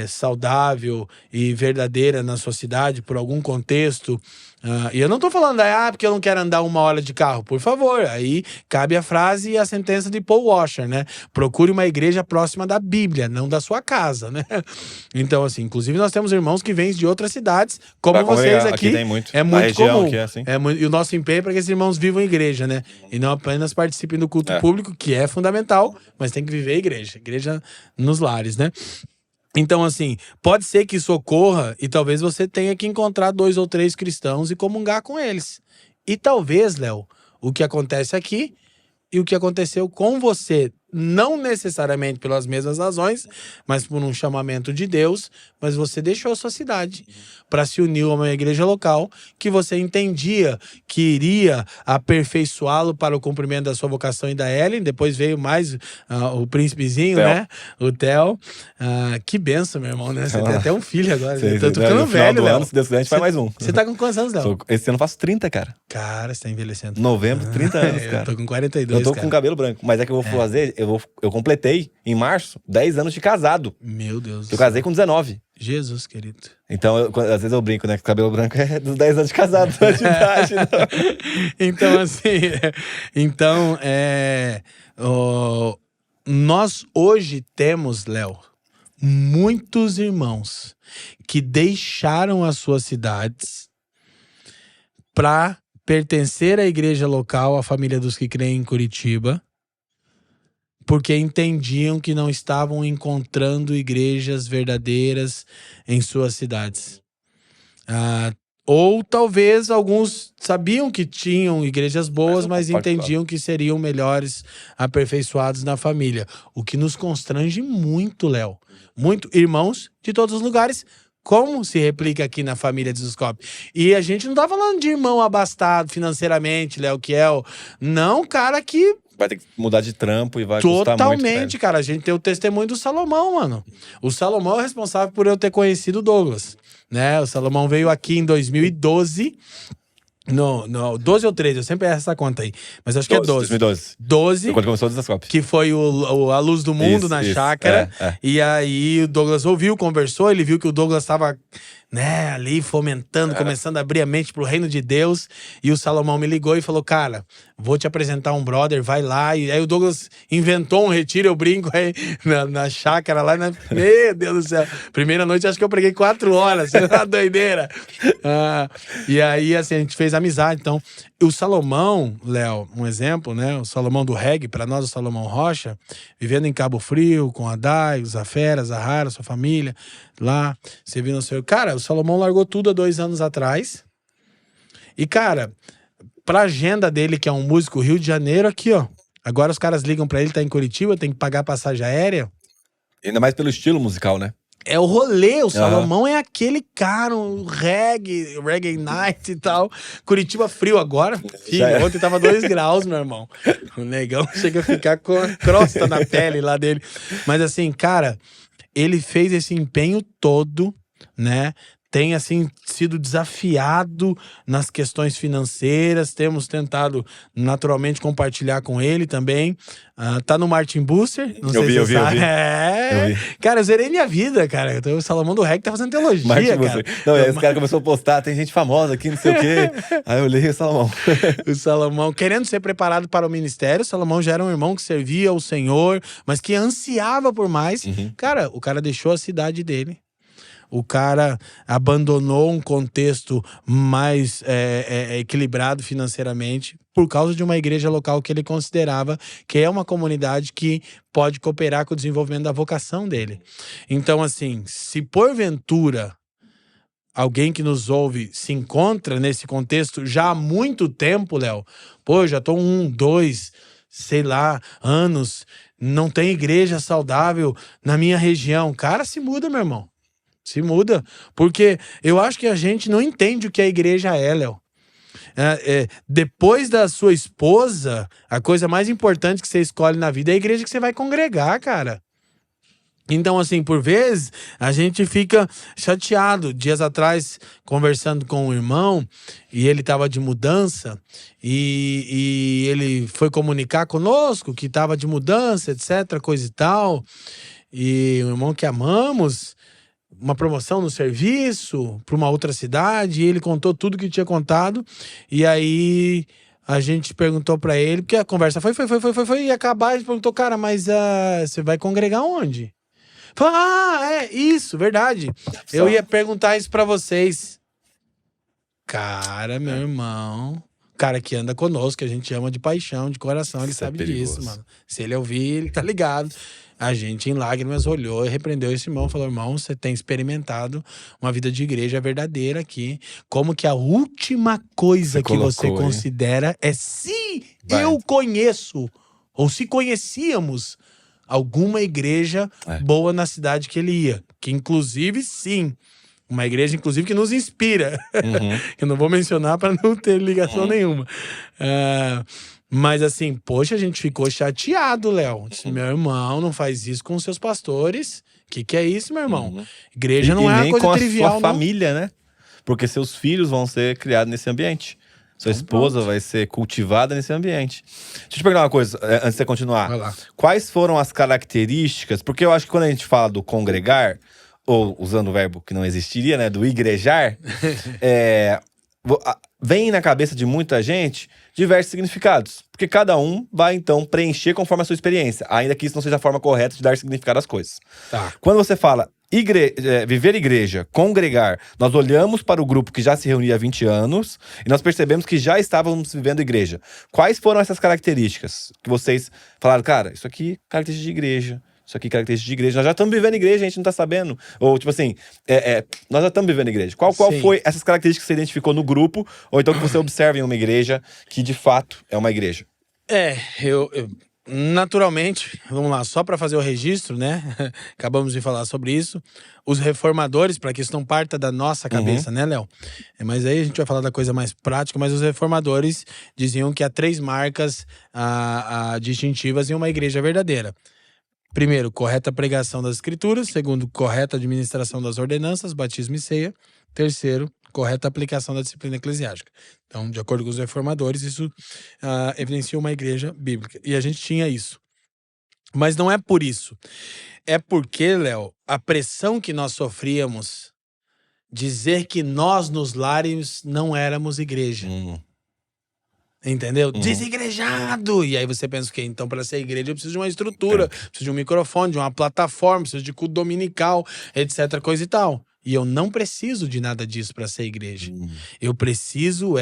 saudável e verdadeira na sua cidade, por algum contexto. E eu não tô falando, porque eu não quero andar 1 hora de carro. Por favor, aí cabe a frase e a sentença de Paul Washer, né? Procure uma igreja próxima da Bíblia, não da sua casa, né? Então, assim, inclusive nós temos irmãos que vêm de outras cidades, como vocês aqui. Tem muito. É muito comum. Aqui é assim. E o nosso empenho é para que esses irmãos vivam a igreja, né? E não apenas participem do culto público, que é fundamental, mas tem que viver a igreja. Igreja nos lares, né? Então, assim, pode ser que isso ocorra e talvez você tenha que encontrar 2 ou 3 cristãos e comungar com eles. E talvez, Léo, o que acontece aqui e o que aconteceu com você, não necessariamente pelas mesmas razões, mas por um chamamento de Deus, mas você deixou a sua cidade para se unir a uma igreja local que você entendia que iria aperfeiçoá-lo para o cumprimento da sua vocação e da Ellen. Depois veio mais o príncipezinho, Theo. né? O Theo. Que benção, meu irmão, né? Você tem até um filho agora. Sei, Eu tô no ficando final velho, do Léo. ano, se Deus quiser, a gente faz mais um. Você tá com quantos anos, Léo? Esse ano eu faço 30, cara. Cara, você tá envelhecendo. Novembro, 30 anos, Eu cara. tô com 42, Eu tô cara. com cabelo branco. Mas é que eu vou fazer, eu completei, em março, 10 anos de casado. Meu Deus do Eu céu. casei com 19. Jesus, querido. Então, às vezes eu brinco, né? Que o cabelo branco é dos 10 anos de casado, não é de idade, não. Então, assim, nós hoje temos, Léo, muitos irmãos que deixaram as suas cidades para pertencer à igreja local, à família dos que creem em Curitiba, porque entendiam que não estavam encontrando igrejas verdadeiras em suas cidades. Ou talvez alguns sabiam que tinham igrejas boas, mas entendiam que seriam melhores aperfeiçoados na família. O que nos constrange muito, Léo. Muito. Irmãos de todos os lugares, como se replica aqui na família de Zuscope. E a gente não tá falando de irmão abastado financeiramente, Léo, não, cara, que Vai ter que mudar de trampo e vai custar muito. totalmente, cara. A gente tem o testemunho do Salomão, mano. O Salomão é responsável por eu ter conhecido o Douglas, né? O Salomão veio aqui em 2012. No 12 ou 13, eu sempre erro essa conta aí. Mas acho que é 12. 2012. 12. Foi quando começou o Desascope. Que foi a luz do mundo na chácara. E aí o Douglas ouviu, conversou, ele viu que o Douglas estava, né, ali fomentando, começando a abrir a mente pro reino de Deus. E o Salomão me ligou e falou, cara, vou te apresentar um brother, vai lá. E aí o Douglas inventou um retiro, eu brinco aí na chácara lá. Meu Deus do céu. Primeira noite acho que eu preguei 4 horas, uma doideira. E aí assim, a gente fez amizade. Então, o Salomão, Léo, um exemplo, né? O Salomão do reggae, para nós o Salomão Rocha, vivendo em Cabo Frio, com a Dai, o Zafera, Zahara, sua família, lá, servindo ao Senhor. Cara, o Salomão largou tudo há 2 anos atrás. E, cara, pra agenda dele, que é um músico Rio de Janeiro, aqui, ó. Agora os caras ligam pra ele, tá em Curitiba, tem que pagar passagem aérea. Ainda mais pelo estilo musical, né? É o rolê, o Salomão é aquele cara, o reggae night e tal. Curitiba frio agora, filho, ontem tava 2 graus, meu irmão. O negão chega a ficar com a crosta na pele lá dele. Mas assim, cara, ele fez esse empenho todo, né? Tem, assim, sido desafiado nas questões financeiras. Temos tentado, naturalmente, compartilhar com ele também. Tá no Martin Booster. Não sei se você sabe. Eu vi. Cara, eu zerei minha vida, cara. O Salomão do Reg tá fazendo teologia, Martin cara. Não, esse cara começou a postar, tem gente famosa aqui, não sei o quê. Aí eu olhei o Salomão. O Salomão, querendo ser preparado para o ministério, o Salomão já era um irmão que servia ao Senhor, mas que ansiava por mais. Cara, o cara deixou a cidade dele. O cara abandonou um contexto mais equilibrado financeiramente por causa de uma igreja local que ele considerava que é uma comunidade que pode cooperar com o desenvolvimento da vocação dele. Então, assim, se porventura alguém que nos ouve se encontra nesse contexto já há muito tempo, Léo, pô, já tô 1, 2, sei lá, anos, não tem igreja saudável na minha região. Cara, se muda, meu irmão. Se muda, porque eu acho que a gente não entende o que a igreja é, Léo. Depois da sua esposa, a coisa mais importante que você escolhe na vida é a igreja que você vai congregar, cara. Então, assim, por vezes, a gente fica chateado. Dias atrás, conversando com um irmão, e ele estava de mudança, e ele foi comunicar conosco que estava de mudança, etc., coisa e tal. E um irmão que amamos, uma promoção no serviço, para uma outra cidade, e ele contou tudo que tinha contado, e aí a gente perguntou para ele, porque a conversa foi, e acabar, a gente perguntou, cara, mas você vai congregar onde? Falou, isso, verdade. Eu ia perguntar isso pra vocês. Cara, meu irmão, cara que anda conosco, que a gente ama de paixão, de coração, ele Isso é sabe perigoso. disso, mano. Se ele ouvir, ele tá ligado. A gente, em lágrimas, olhou e repreendeu esse irmão. Falou, irmão, você tem experimentado uma vida de igreja verdadeira aqui. Como que a última coisa Você que você colocou aí. considera é se Vai. eu conheço, ou se conhecíamos, alguma igreja boa na cidade que ele ia. Que, inclusive, sim. Uma igreja, inclusive, que nos inspira. Uhum. Eu não vou mencionar para não ter ligação nenhuma. Mas assim, poxa, a gente ficou chateado, Léo. Disse, meu irmão, não faz isso com os seus pastores. Que é isso, meu irmão? Igreja não é uma coisa trivial, nem com a sua família, né? Porque seus filhos vão ser criados nesse ambiente. Sua esposa vai ser cultivada nesse ambiente. Deixa eu te perguntar uma coisa, antes de você continuar. Vai lá. Quais foram as características? Porque eu acho que quando a gente fala do congregar, ou usando o verbo que não existiria, né? Do igrejar, vem na cabeça de muita gente diversos significados. Porque cada um vai, então, preencher conforme a sua experiência. Ainda que isso não seja a forma correta de dar significado às coisas. Tá. Quando você fala viver igreja, congregar, nós olhamos para o grupo que já se reunia há 20 anos e nós percebemos que já estávamos vivendo igreja. Quais foram essas características que vocês falaram, cara, isso aqui é característica de igreja, isso aqui é característica de igreja, nós já estamos vivendo igreja, a gente não tá sabendo. Ou tipo assim, nós já estamos vivendo igreja. Qual foi essas características que você identificou no grupo, ou então que você observa em uma igreja que de fato é uma igreja? Eu naturalmente, vamos lá, só para fazer o registro, né? Acabamos de falar sobre isso. Os reformadores, para que isso não parta da nossa cabeça, né, Léo? Mas aí a gente vai falar da coisa mais prática, mas os reformadores diziam que há 3 marcas distintivas em uma igreja verdadeira. Primeiro, correta pregação das escrituras. Segundo, correta administração das ordenanças, batismo e ceia. Terceiro, correta aplicação da disciplina eclesiástica. Então, de acordo com os reformadores, isso evidencia uma igreja bíblica. E a gente tinha isso. Mas não é por isso. É porque, Léo, a pressão que nós sofríamos, dizer que nós nos lares não éramos igreja. Entendeu? Desigrejado! E aí você pensa o quê? Então, para ser igreja, eu preciso de uma estrutura, preciso de um microfone, de uma plataforma, preciso de culto dominical, etc, coisa e tal. E eu não preciso de nada disso para ser igreja. Eu preciso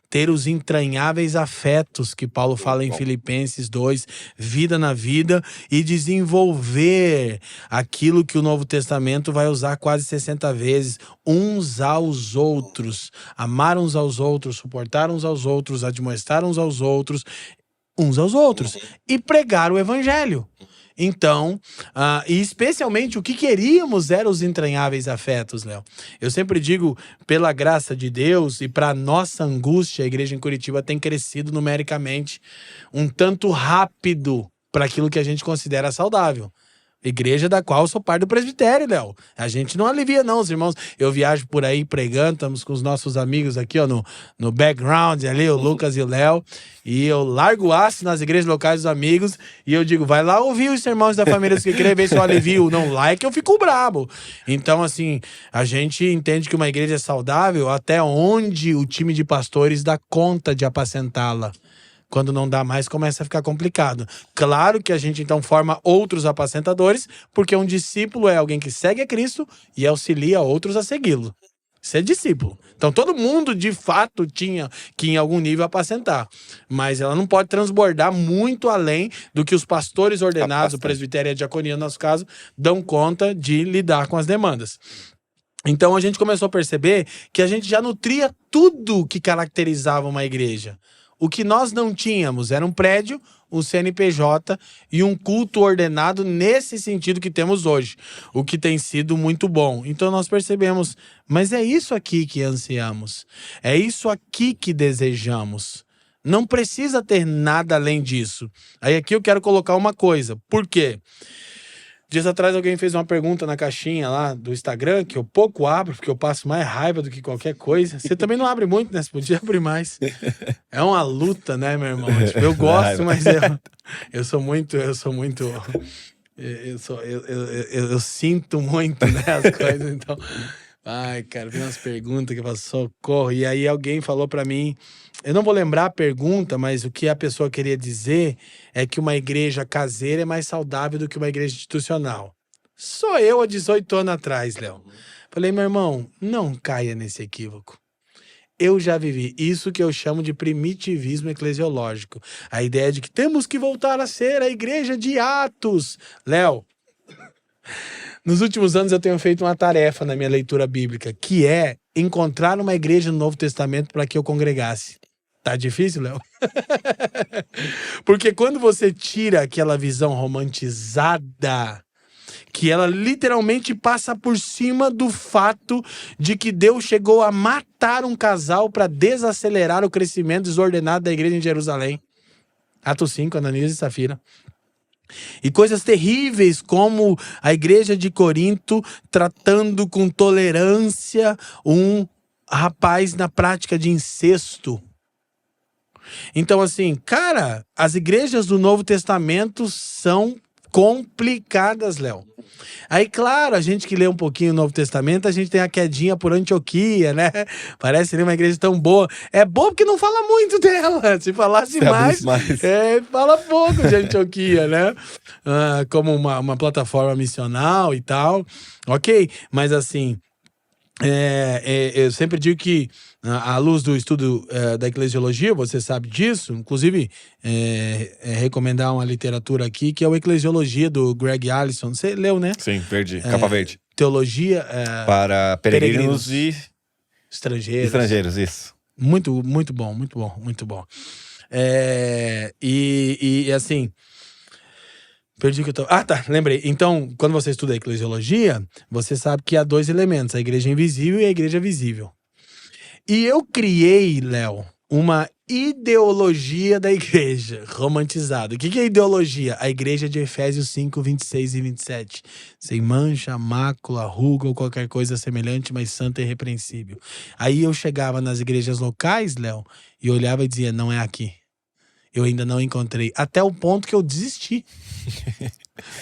ter os entranháveis afetos que Paulo fala em Filipenses 2, vida na vida, e desenvolver aquilo que o Novo Testamento vai usar quase 60 vezes, uns aos outros, amar uns aos outros, suportar uns aos outros, admoestar uns aos outros, e pregar o evangelho. Então, e especialmente o que queríamos eram os entranháveis afetos, Léo. Eu sempre digo, pela graça de Deus e para nossa angústia, a igreja em Curitiba tem crescido numericamente um tanto rápido para aquilo que a gente considera saudável. Igreja da qual eu sou parte do presbitério, Léo. A gente não alivia não, os irmãos. Eu viajo por aí pregando, estamos com os nossos amigos aqui, ó, no background ali, o Lucas e o Léo. E eu largo o aço nas igrejas locais dos amigos e eu digo, vai lá ouvir os sermões da família que querer ver se eu alivio. Não like, eu fico brabo. Então, assim, a gente entende que uma igreja é saudável até onde o time de pastores dá conta de apacentá-la. Quando não dá mais, começa a ficar complicado. Claro que a gente, então, forma outros apacentadores, porque um discípulo é alguém que segue a Cristo e auxilia outros a segui-lo. Isso é discípulo. Então, todo mundo, de fato, tinha que, em algum nível, apacentar. Mas ela não pode transbordar muito além do que os pastores ordenados, o presbitério e a diaconia, no nosso caso, dão conta de lidar com as demandas. Então, a gente começou a perceber que a gente já nutria tudo que caracterizava uma igreja. O que nós não tínhamos era um prédio, um CNPJ e um culto ordenado nesse sentido que temos hoje, o que tem sido muito bom. Então nós percebemos, mas é isso aqui que ansiamos, é isso aqui que desejamos. Não precisa ter nada além disso. Aí aqui eu quero colocar uma coisa, por quê? Dias atrás alguém fez uma pergunta na caixinha lá do Instagram, que eu pouco abro, porque eu passo mais raiva do que qualquer coisa. Você também não abre muito, né? Você podia abrir mais. É uma luta, né, meu irmão? Tipo, eu gosto, mas eu sou muito... Eu sinto muito, né, as coisas, então... Ai, cara, tem umas perguntas que eu falo, socorro. E aí alguém falou pra mim, eu não vou lembrar a pergunta, mas o que a pessoa queria dizer é que uma igreja caseira é mais saudável do que uma igreja institucional. Sou eu há 18 anos atrás, Léo. Falei, meu irmão, não caia nesse equívoco. Eu já vivi isso que eu chamo de primitivismo eclesiológico. A ideia de que temos que voltar a ser a igreja de Atos. Léo, nos últimos anos eu tenho feito uma tarefa na minha leitura bíblica, que é encontrar uma igreja no Novo Testamento para que eu congregasse. Tá difícil, Léo? Porque quando você tira aquela visão romantizada, que ela literalmente passa por cima do fato de que Deus chegou a matar um casal para desacelerar o crescimento desordenado da igreja em Jerusalém. Atos 5, Ananias e Safira. E coisas terríveis como a igreja de Corinto tratando com tolerância um rapaz na prática de incesto. Então, assim, cara, as igrejas do Novo Testamento são complicadas, Léo. Aí, claro, a gente que lê um pouquinho o Novo Testamento, a gente tem a quedinha por Antioquia, né? Parece ser uma igreja tão boa. É boa porque não fala muito dela. Se falasse mais. Fala pouco de Antioquia, né? Como uma plataforma missional e tal. Ok, mas assim... eu sempre digo que, à luz do estudo da eclesiologia, você sabe disso, inclusive recomendar uma literatura aqui, que é o Eclesiologia, do Greg Allison. Você leu, né? Sim, verde, capa verde. Teologia para peregrinos e estrangeiros, isso. Muito, muito bom, muito bom, muito bom. E assim... Perdi o que eu tô... tá, lembrei. Então, quando você estuda a eclesiologia, você sabe que há dois elementos, a igreja invisível e a igreja visível. E eu criei, Léo, uma ideologia da igreja, romantizada. O que é ideologia? A igreja de Efésios 5, 26 e 27. Sem mancha, mácula, ruga ou qualquer coisa semelhante, mas santa e irrepreensível. Aí eu chegava nas igrejas locais, Léo, e olhava e dizia, não é aqui. Eu ainda não encontrei. Até o ponto que eu desisti.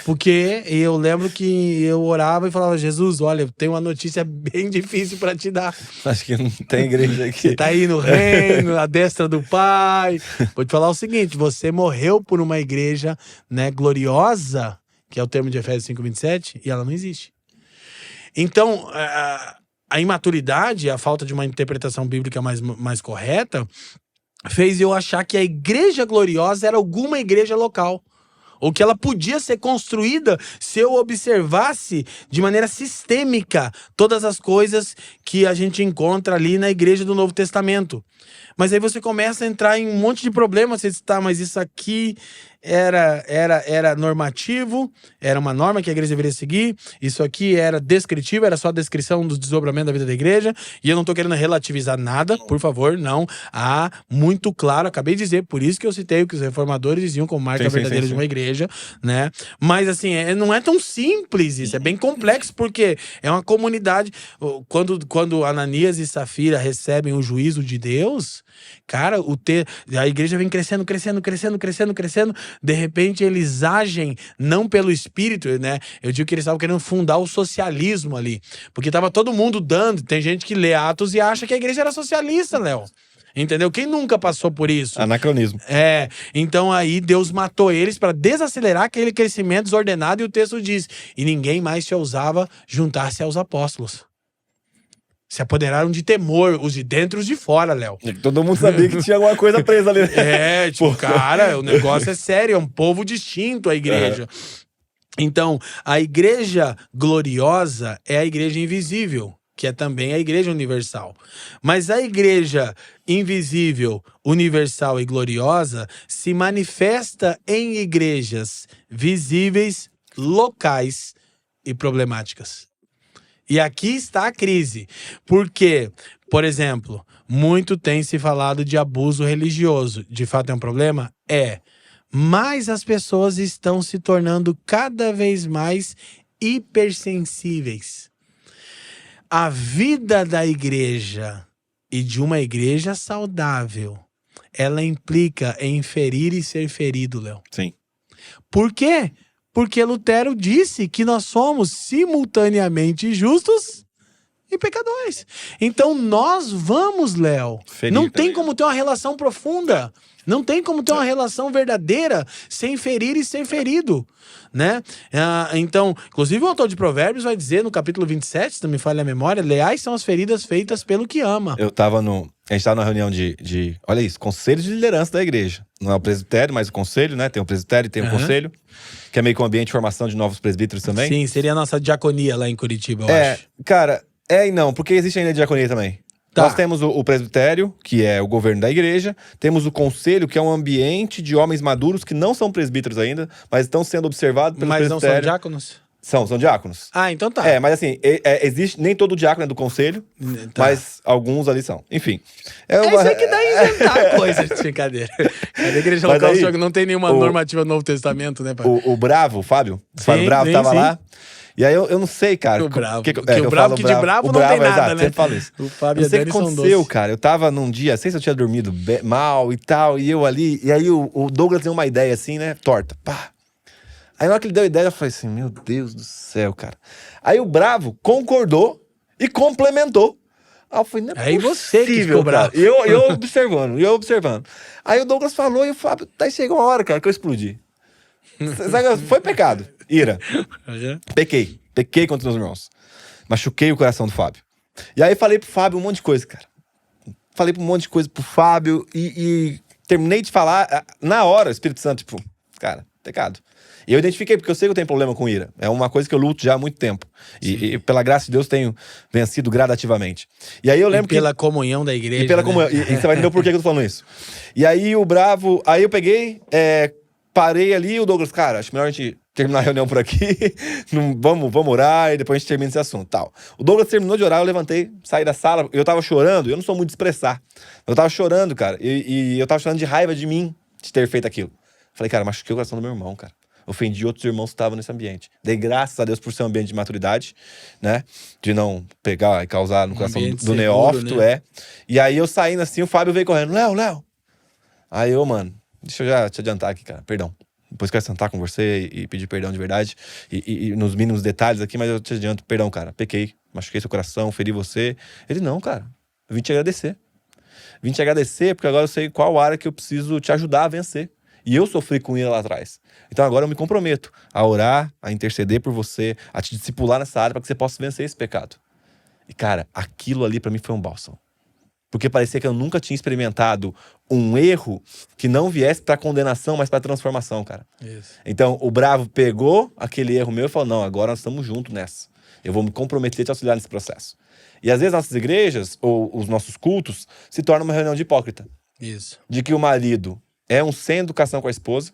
Porque eu lembro que eu orava e falava, Jesus, olha, eu tenho uma notícia bem difícil para te dar. Acho que não tem igreja aqui. Você tá aí no reino, à destra do Pai. Vou te falar o seguinte, você morreu por uma igreja, né, gloriosa, que é o termo de Efésios 5:27, e ela não existe. Então, a imaturidade, a falta de uma interpretação bíblica mais correta, fez eu achar que a igreja gloriosa era alguma igreja local. Ou que ela podia ser construída se eu observasse de maneira sistêmica todas as coisas que a gente encontra ali na igreja do Novo Testamento. Mas aí você começa a entrar em um monte de problemas. Você diz, tá, mas isso aqui era normativo, era uma norma que a igreja deveria seguir. Isso aqui era descritivo, era só a descrição do desdobramento da vida da igreja. E eu não tô querendo relativizar nada, por favor, não. Muito claro, acabei de dizer, por isso que eu citei o que os reformadores diziam como marca verdadeira de uma igreja, né? Mas assim, não é tão simples isso, é bem complexo, porque é uma comunidade. Quando Ananias e Safira recebem o juízo de Deus, cara, a igreja vem crescendo. De repente eles agem não pelo espírito, né? Eu digo que eles estavam querendo fundar o socialismo ali, porque tava todo mundo dando. Tem gente que lê Atos e acha que a igreja era socialista, Léo. Entendeu? Quem nunca passou por isso? Anacronismo. Então aí Deus matou eles para desacelerar aquele crescimento desordenado, e o texto diz, e ninguém mais se ousava juntar-se aos apóstolos. Se apoderaram de temor, os de dentro e os de fora, Léo. Todo mundo sabia que tinha alguma coisa presa ali. Cara, o negócio é sério, é um povo distinto a igreja. Então, a igreja gloriosa é a igreja invisível, que é também a igreja universal. Mas a igreja invisível, universal e gloriosa se manifesta em igrejas visíveis, locais e problemáticas. E aqui está a crise, porque, por exemplo, muito tem se falado de abuso religioso. De fato é um problema? mais as pessoas estão se tornando cada vez mais hipersensíveis. A vida da igreja e de uma igreja saudável, ela implica em ferir e ser ferido, Léo. Sim. Por quê? Porque Lutero disse que nós somos simultaneamente justos e pecadores. Então nós vamos, Léo. Ferir Não tem também. como ter uma relação profunda. Não tem como ter uma relação verdadeira sem ferir e ser ferido, né? Então, inclusive o autor de Provérbios vai dizer no capítulo 27, se não me falha a memória, leais são as feridas feitas pelo que ama. A gente tava numa reunião de olha isso, conselho de liderança da igreja. Não é o presbitério, mas o conselho, né? Tem o presbitério e tem o conselho, que é meio que um ambiente de formação de novos presbíteros também. Sim, seria a nossa diaconia lá em Curitiba, eu acho. Cara, e não, porque existe ainda a diaconia também. Tá. Nós temos o presbitério, que é o governo da igreja. Temos o conselho, que é um ambiente de homens maduros que não são presbíteros ainda, mas estão sendo observados pelo Mas não presbitério. são diáconos? São diáconos. Ah, então tá. Mas assim, existe, nem todo diácono é do conselho, Tá. mas alguns ali são. Enfim. É isso aí que dá em inventar coisa de brincadeira. A igreja Mas local aí, não tem nenhuma normativa do Novo Testamento, né, pai? O Bravo, o Fábio Sim, Bravo sim, tava sim. lá. E aí eu não sei, cara. O Bravo. Que Que eu o Bravo, falo que de Bravo não tem nada, exato, né? sempre falo isso. O Fábio Eu e a não sei o Dani que são aconteceu, doces. cara. Eu tava num dia, não sei se eu tinha dormido mal e tal, e eu ali. E aí o Douglas deu uma ideia assim, né? Torta. Pá. Aí na hora que ele deu a ideia, eu falei assim, meu Deus do céu, cara. Aí o Bravo concordou e complementou. Aí eu falei, não é Aí você que ficou cara. bravo. E eu observando. Aí o Douglas falou e o Fábio, daí chegou uma hora, cara, que eu explodi. Foi pecado. Ira. Pequei contra os meus irmãos. Machuquei o coração do Fábio. E aí falei pro Fábio um monte de coisa, cara. Falei um monte de coisa pro Fábio e terminei de falar. Na hora, o Espírito Santo, tipo, cara, pecado. E eu identifiquei, porque eu sei que eu tenho problema com ira. É uma coisa que eu luto já há muito tempo. E pela graça de Deus, tenho vencido gradativamente. E aí eu lembro que... pela comunhão da igreja, E pela né? comunhão. E você vai entender o porquê que eu tô falando isso. E aí o Bravo... Aí eu peguei, parei ali, o Douglas, cara, acho melhor a gente terminar a reunião por aqui. Vamos orar e depois a gente termina esse assunto, tal. O Douglas terminou de orar, eu levantei, saí da sala, eu tava chorando, eu não sou muito de expressar. Eu tava chorando, cara, e eu tava chorando de raiva de mim, de ter feito aquilo. Falei, cara, machuquei o coração do meu irmão, cara. Ofendi outros irmãos que estavam nesse ambiente. Dei graças a Deus por ser um ambiente de maturidade, né? De não pegar e causar no coração do seguro, neófito, né? E aí eu saindo assim, o Fábio veio correndo, Léo. Aí eu, mano, deixa eu já te adiantar aqui, cara, perdão. Depois quero sentar com você e pedir perdão de verdade. E nos mínimos detalhes aqui, mas eu te adianto, perdão, cara. Pequei, machuquei seu coração, feri você. Ele, não, cara, eu vim te agradecer. Vim te agradecer porque agora eu sei qual área que eu preciso te ajudar a vencer. E eu sofri com ira lá atrás. Então agora eu me comprometo a orar, a interceder por você, a te discipular nessa área para que você possa vencer esse pecado. E cara, aquilo ali para mim foi um bálsamo. Porque parecia que eu nunca tinha experimentado um erro que não viesse para condenação, mas para transformação, cara. Isso. Então o Bravo pegou aquele erro meu e falou, não, agora nós estamos juntos nessa. Eu vou me comprometer a te auxiliar nesse processo. E às vezes nossas igrejas, ou os nossos cultos, se tornam uma reunião de hipócrita. Isso. De que o marido é um sem educação com a esposa,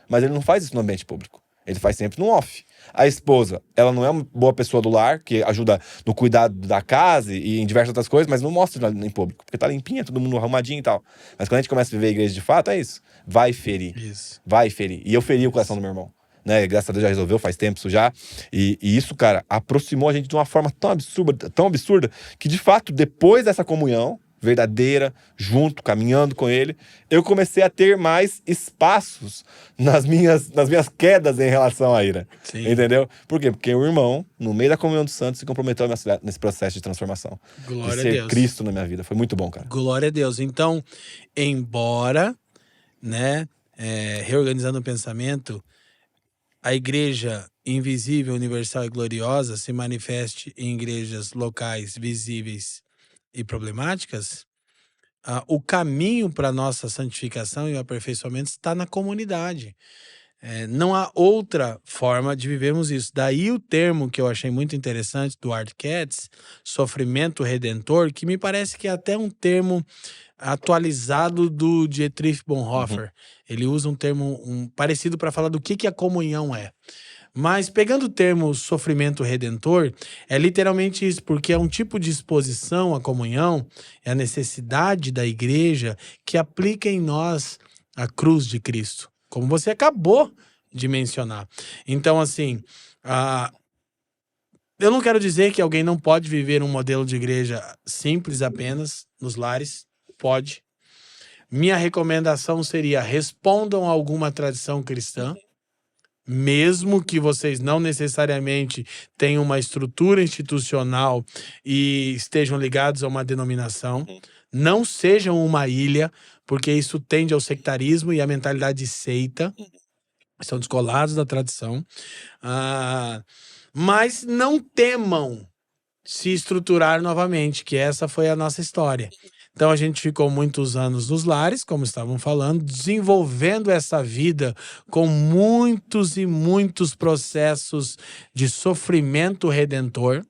mas ele não faz isso no ambiente público. Ele faz sempre no off. A esposa, ela não é uma boa pessoa do lar, que ajuda no cuidado da casa e em diversas outras coisas, mas não mostra em público, porque tá limpinha, todo mundo arrumadinho e tal. Mas quando a gente começa a viver a igreja de fato, é isso. Vai ferir. Isso. Vai ferir. E eu feri o coração do meu irmão. Né? Graças a Deus já resolveu, faz tempo isso já. E isso, cara, aproximou a gente de uma forma tão absurda, que de fato, depois dessa comunhão verdadeira, junto, caminhando com ele, eu comecei a ter mais espaços nas minhas quedas em relação à ira. Sim. Entendeu? Por quê? Porque o irmão, no meio da comunhão dos santos, se comprometeu nesse processo de transformação. Glória de a ser Deus. Cristo na minha vida. Foi muito bom, cara. Glória a Deus. Então, embora, né, reorganizando o pensamento, a igreja invisível, universal e gloriosa se manifeste em igrejas locais, visíveis e problemáticas, o caminho para a nossa santificação e o aperfeiçoamento está na comunidade. Não há outra forma de vivermos isso. Daí o termo que eu achei muito interessante do Art Katz, sofrimento redentor, que me parece que é até um termo atualizado do Dietrich Bonhoeffer. Ele usa um termo parecido para falar do que a comunhão é. Mas pegando o termo sofrimento redentor, é literalmente isso, porque é um tipo de exposição à comunhão, é a necessidade da igreja que aplica em nós a cruz de Cristo. como você acabou de mencionar. Então, assim, eu não quero dizer que alguém não pode viver um modelo de igreja simples apenas nos lares. Pode. Minha recomendação seria: respondam a alguma tradição cristã, mesmo que vocês não necessariamente tenham uma estrutura institucional e estejam ligados a uma denominação. Não sejam uma ilha, porque isso tende ao sectarismo e à mentalidade de seita. São descolados da tradição. Mas não temam se estruturar novamente, que essa foi a nossa história. Então a gente ficou muitos anos nos lares, como estavam falando, desenvolvendo essa vida com muitos e muitos processos de sofrimento redentor.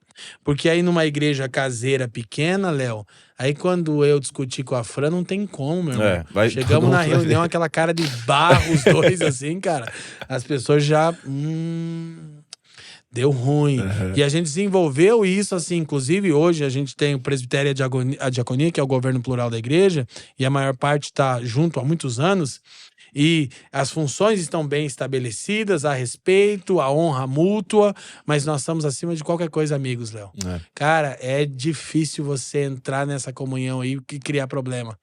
Porque aí numa igreja caseira pequena, Léo, aí quando eu discuti com a Fran, não tem como, meu irmão. Chegamos na reunião, aquela cara de barro, os dois assim, cara. As pessoas já... deu ruim. E a gente desenvolveu isso, assim, inclusive hoje a gente tem o presbitério e a diaconia, que é o governo plural da igreja, e a maior parte está junto há muitos anos, e as funções estão bem estabelecidas, a respeito, a honra mútua, mas nós estamos acima de qualquer coisa, amigos, Léo. Cara, é difícil você entrar nessa comunhão aí e criar problema,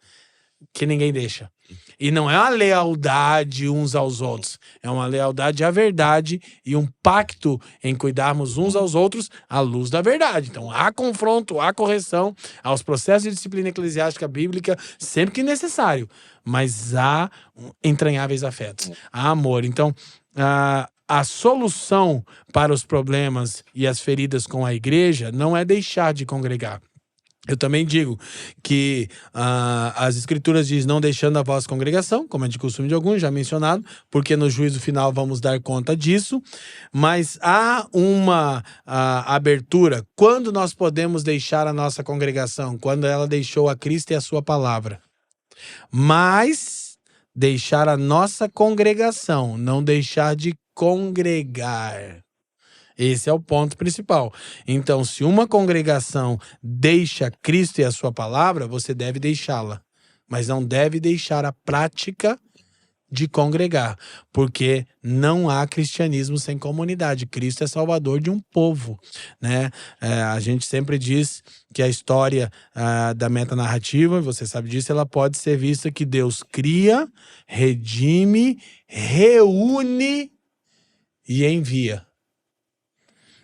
que ninguém deixa. E não é uma lealdade uns aos outros, é uma lealdade à verdade e um pacto em cuidarmos uns aos outros à luz da verdade. Então há confronto, há correção aos processos de disciplina eclesiástica bíblica sempre que necessário, mas há entranháveis afetos, há amor. Então a solução para os problemas e as feridas com a igreja não é deixar de congregar. Eu também digo que as escrituras dizem não deixando a vossa congregação, como é de costume de alguns, já mencionado, porque no juízo final vamos dar conta disso, mas há uma abertura. Quando nós podemos deixar a nossa congregação? Quando ela deixou a Cristo e a sua palavra. Mas deixar a nossa congregação, não deixar de congregar. Esse é o ponto principal. Então, se uma congregação deixa Cristo e a sua palavra, você deve deixá-la. Mas não deve deixar a prática de congregar. Porque não há cristianismo sem comunidade. Cristo é salvador de um povo, né? A gente sempre diz que a história da metanarrativa, você sabe disso, ela pode ser vista que Deus cria, redime, reúne e envia.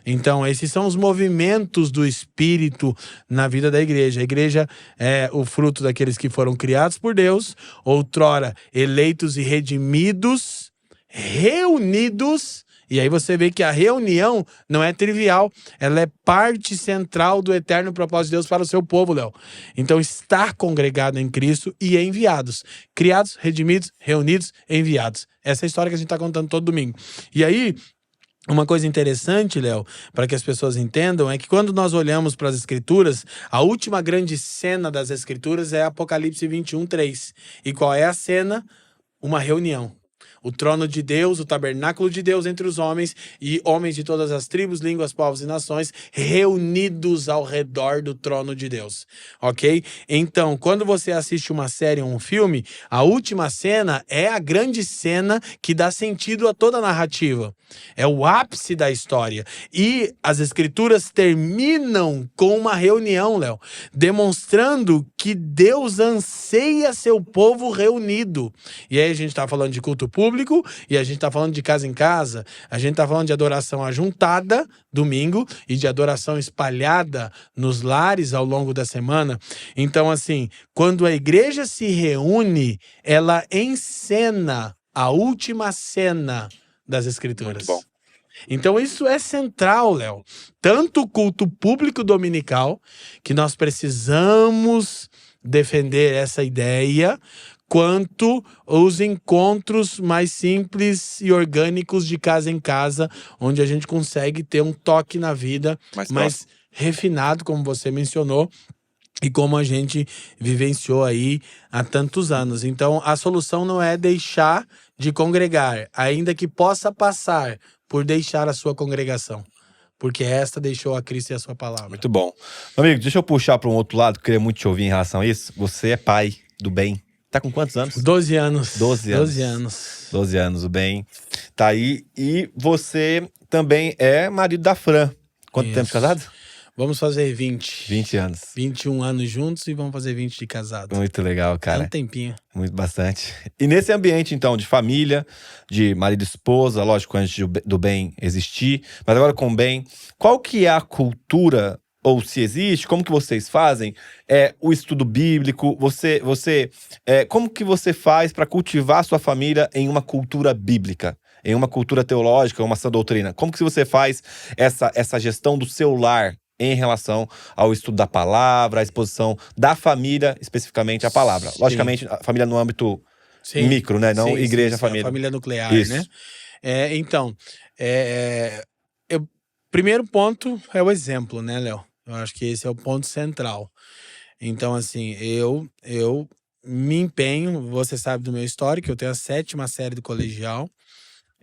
Então, esses são os movimentos do Espírito na vida da igreja. A igreja é o fruto daqueles que foram criados por Deus, outrora eleitos e redimidos, reunidos. E aí você vê que a reunião não é trivial, ela é parte central do eterno propósito de Deus para o seu povo, Léo. Então, estar congregado em Cristo e enviados. Criados, redimidos, reunidos, enviados. Essa é a história que a gente está contando todo domingo. E aí... uma coisa interessante, Léo, para que as pessoas entendam, é que quando nós olhamos para as Escrituras, a última grande cena das Escrituras é Apocalipse 21:3. E qual é a cena? Uma reunião. O trono de Deus, o tabernáculo de Deus entre os homens e homens de todas as tribos, línguas, povos e nações reunidos ao redor do trono de Deus, ok? Então, quando você assiste uma série ou um filme, a última cena é a grande cena que dá sentido a toda a narrativa. É o ápice da história. E as Escrituras terminam com uma reunião, Léo, demonstrando que Deus anseia seu povo reunido. E aí a gente está falando de culto público, e a gente está falando de casa em casa, a gente está falando de adoração ajuntada, domingo, e de adoração espalhada nos lares ao longo da semana. Então, assim, quando a igreja se reúne, ela encena a última cena das Escrituras. Muito bom. Então isso é central, Léo. Tanto o culto público dominical, que nós precisamos defender essa ideia, quanto os encontros mais simples e orgânicos de casa em casa, onde a gente consegue ter um toque na vida mais refinado, como você mencionou, e como a gente vivenciou aí há tantos anos. Então, a solução não é deixar de congregar, ainda que possa passar por deixar a sua congregação, porque esta deixou a Cristo e a sua palavra. Muito bom. Amigo, deixa eu puxar para um outro lado, que eu queria muito te ouvir em relação a isso. Você é pai do bem. Tá com quantos anos? 12 anos. 12 anos. 12 anos. 12 anos, o Ben tá aí. E você também é marido da Fran. Quanto tempo de Isso. casado? Vamos fazer 20. 20 anos. 21 anos juntos e vamos fazer 20 de casado. Muito legal, É um cara. tempinho. Muito, bastante. E nesse ambiente, então, de família, de marido e esposa, lógico, antes do Ben existir, mas agora com o Ben, qual que é a cultura, ou se existe, como que vocês fazem o estudo bíblico? Como que você faz para cultivar a sua família em uma cultura bíblica? Em uma cultura teológica, uma sã doutrina? Como que você faz essa gestão do seu lar em relação ao estudo da palavra, à exposição da família, especificamente a palavra? Sim. Logicamente, a família no âmbito micro, né? Não igreja, família. A família nuclear, Isso. né? Primeiro ponto é o exemplo, né, Léo? Eu acho que esse é o ponto central. Então, assim, eu me empenho, você sabe do meu histórico, eu tenho a 7ª série do colegial,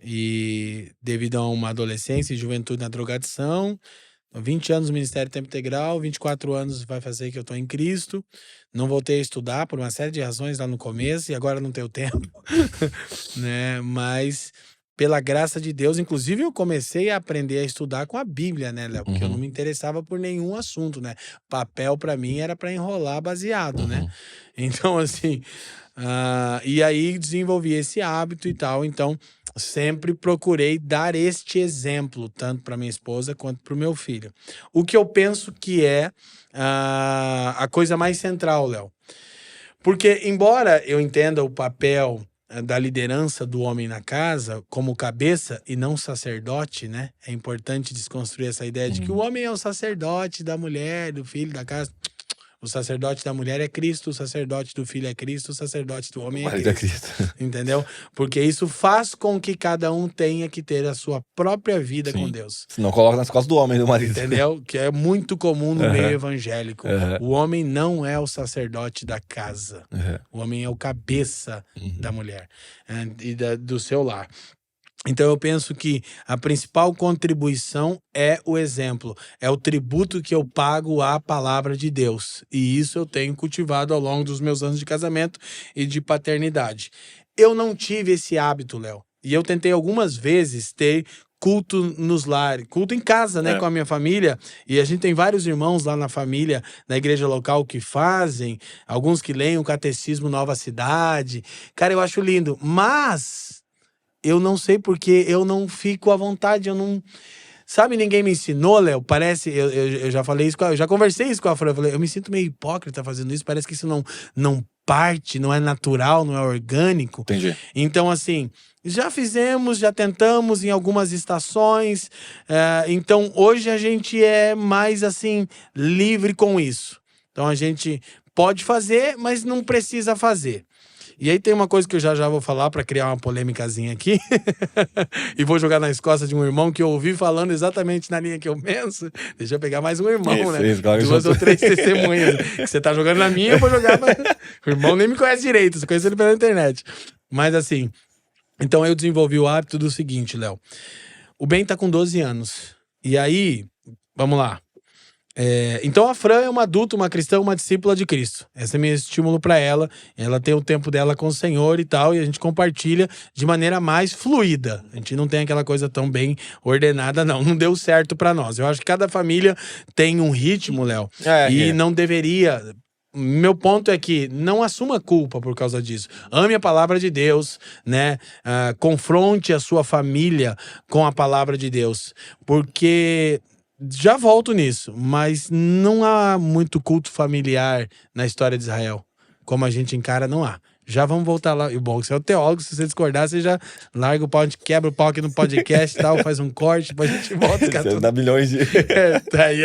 e devido a uma adolescência e juventude na drogadição, 20 anos no Ministério Tempo Integral, 24 anos vai fazer que eu tô em Cristo. Não voltei a estudar por uma série de razões lá no começo e agora não tenho tempo, né? Mas pela graça de Deus, inclusive eu comecei a aprender a estudar com a Bíblia, né, Léo? Porque eu não me interessava por nenhum assunto, né? Papel para mim era para enrolar baseado, né? Então, assim, e aí desenvolvi esse hábito e tal. Então, sempre procurei dar este exemplo, tanto para minha esposa quanto para o meu filho. O que eu penso que é a coisa mais central, Léo. Porque, embora eu entenda o papel da liderança do homem na casa como cabeça e não sacerdote, né? É importante desconstruir essa ideia de que o homem é o sacerdote da mulher, do filho, da casa. O sacerdote da mulher é Cristo, o sacerdote do filho é Cristo, o sacerdote do homem é Cristo. Entendeu? Porque isso faz com que cada um tenha que ter a sua própria vida com Deus. Senão coloca nas costas do homem, do marido. Entendeu? Que é muito comum no meio evangélico. O homem não é o sacerdote da casa. O homem é o cabeça da mulher e do seu lar. Então eu penso que a principal contribuição é o exemplo, é o tributo que eu pago à palavra de Deus. E isso eu tenho cultivado ao longo dos meus anos de casamento e de paternidade. Eu não tive esse hábito, Léo. E eu tentei algumas vezes ter culto nos lares, culto em casa, né, com a minha família. E a gente tem vários irmãos lá na família, na igreja local que fazem, alguns que leem o Catecismo Nova Cidade. Cara, eu acho lindo, mas eu não sei porque eu não fico à vontade, eu não... Sabe, ninguém me ensinou, Léo, parece... Eu já falei isso, eu já conversei isso com a Fran, eu me sinto meio hipócrita fazendo isso, parece que isso não parte, não é natural, não é orgânico. Entendi. Então, assim, já fizemos, já tentamos em algumas estações, então hoje a gente é mais, assim, livre com isso. Então a gente pode fazer, mas não precisa fazer. E aí tem uma coisa que eu já vou falar para criar uma polêmicazinha aqui. E vou jogar nas costas de um irmão que eu ouvi falando exatamente na linha que eu penso. Deixa eu pegar mais um irmão, né? Isso, 2 ou 3 testemunhas. Que você tá jogando na minha, eu vou jogar O irmão nem me conhece direito, você conhece ele pela internet. Mas assim, então eu desenvolvi o hábito do seguinte, Léo. O Ben tá com 12 anos. E aí, vamos lá. Então a Fran é uma adulta, uma cristã, uma discípula de Cristo. Esse é meu estímulo para ela. Ela tem o tempo dela com o Senhor e tal, e a gente compartilha de maneira mais fluida. A gente não tem aquela coisa tão bem ordenada, não deu certo para nós. Eu acho que cada família tem um ritmo, Léo, não deveria... Meu ponto é que não assuma culpa por causa disso. Ame a palavra de Deus, né? Confronte a sua família com a palavra de Deus, porque... Já volto nisso, mas não há muito culto familiar na história de Israel. Como a gente encara, não há. Já vamos voltar lá. E bom, você é o teólogo, se você discordar, você já larga o pau, a gente quebra o pau aqui no podcast e tal, faz um corte, depois a gente volta. Você dá milhões de... Aí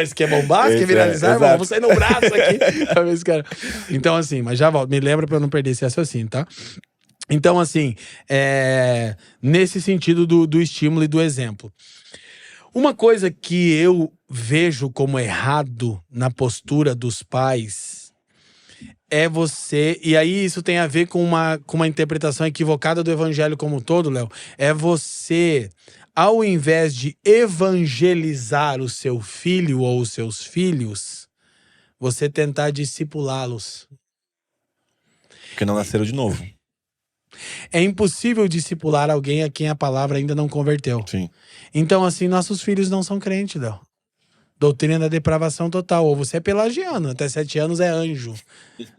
você quer bombar, você quer viralizar? Vamos sair no braço aqui. Cara. Então, assim, mas já volto. Me lembra pra eu não perder esse raciocínio, tá? Então, assim, nesse sentido do estímulo e do exemplo. Uma coisa que eu vejo como errado na postura dos pais é você... E aí isso tem a ver com uma interpretação equivocada do evangelho como um todo, Léo. É você, ao invés de evangelizar o seu filho ou os seus filhos, você tentar discipulá-los. Porque não nasceram de novo. É impossível discipular alguém a quem a palavra ainda não converteu. Sim. Então, assim, nossos filhos não são crentes, Léo. Doutrina da depravação total. Ou você é pelagiano, até 7 anos é anjo.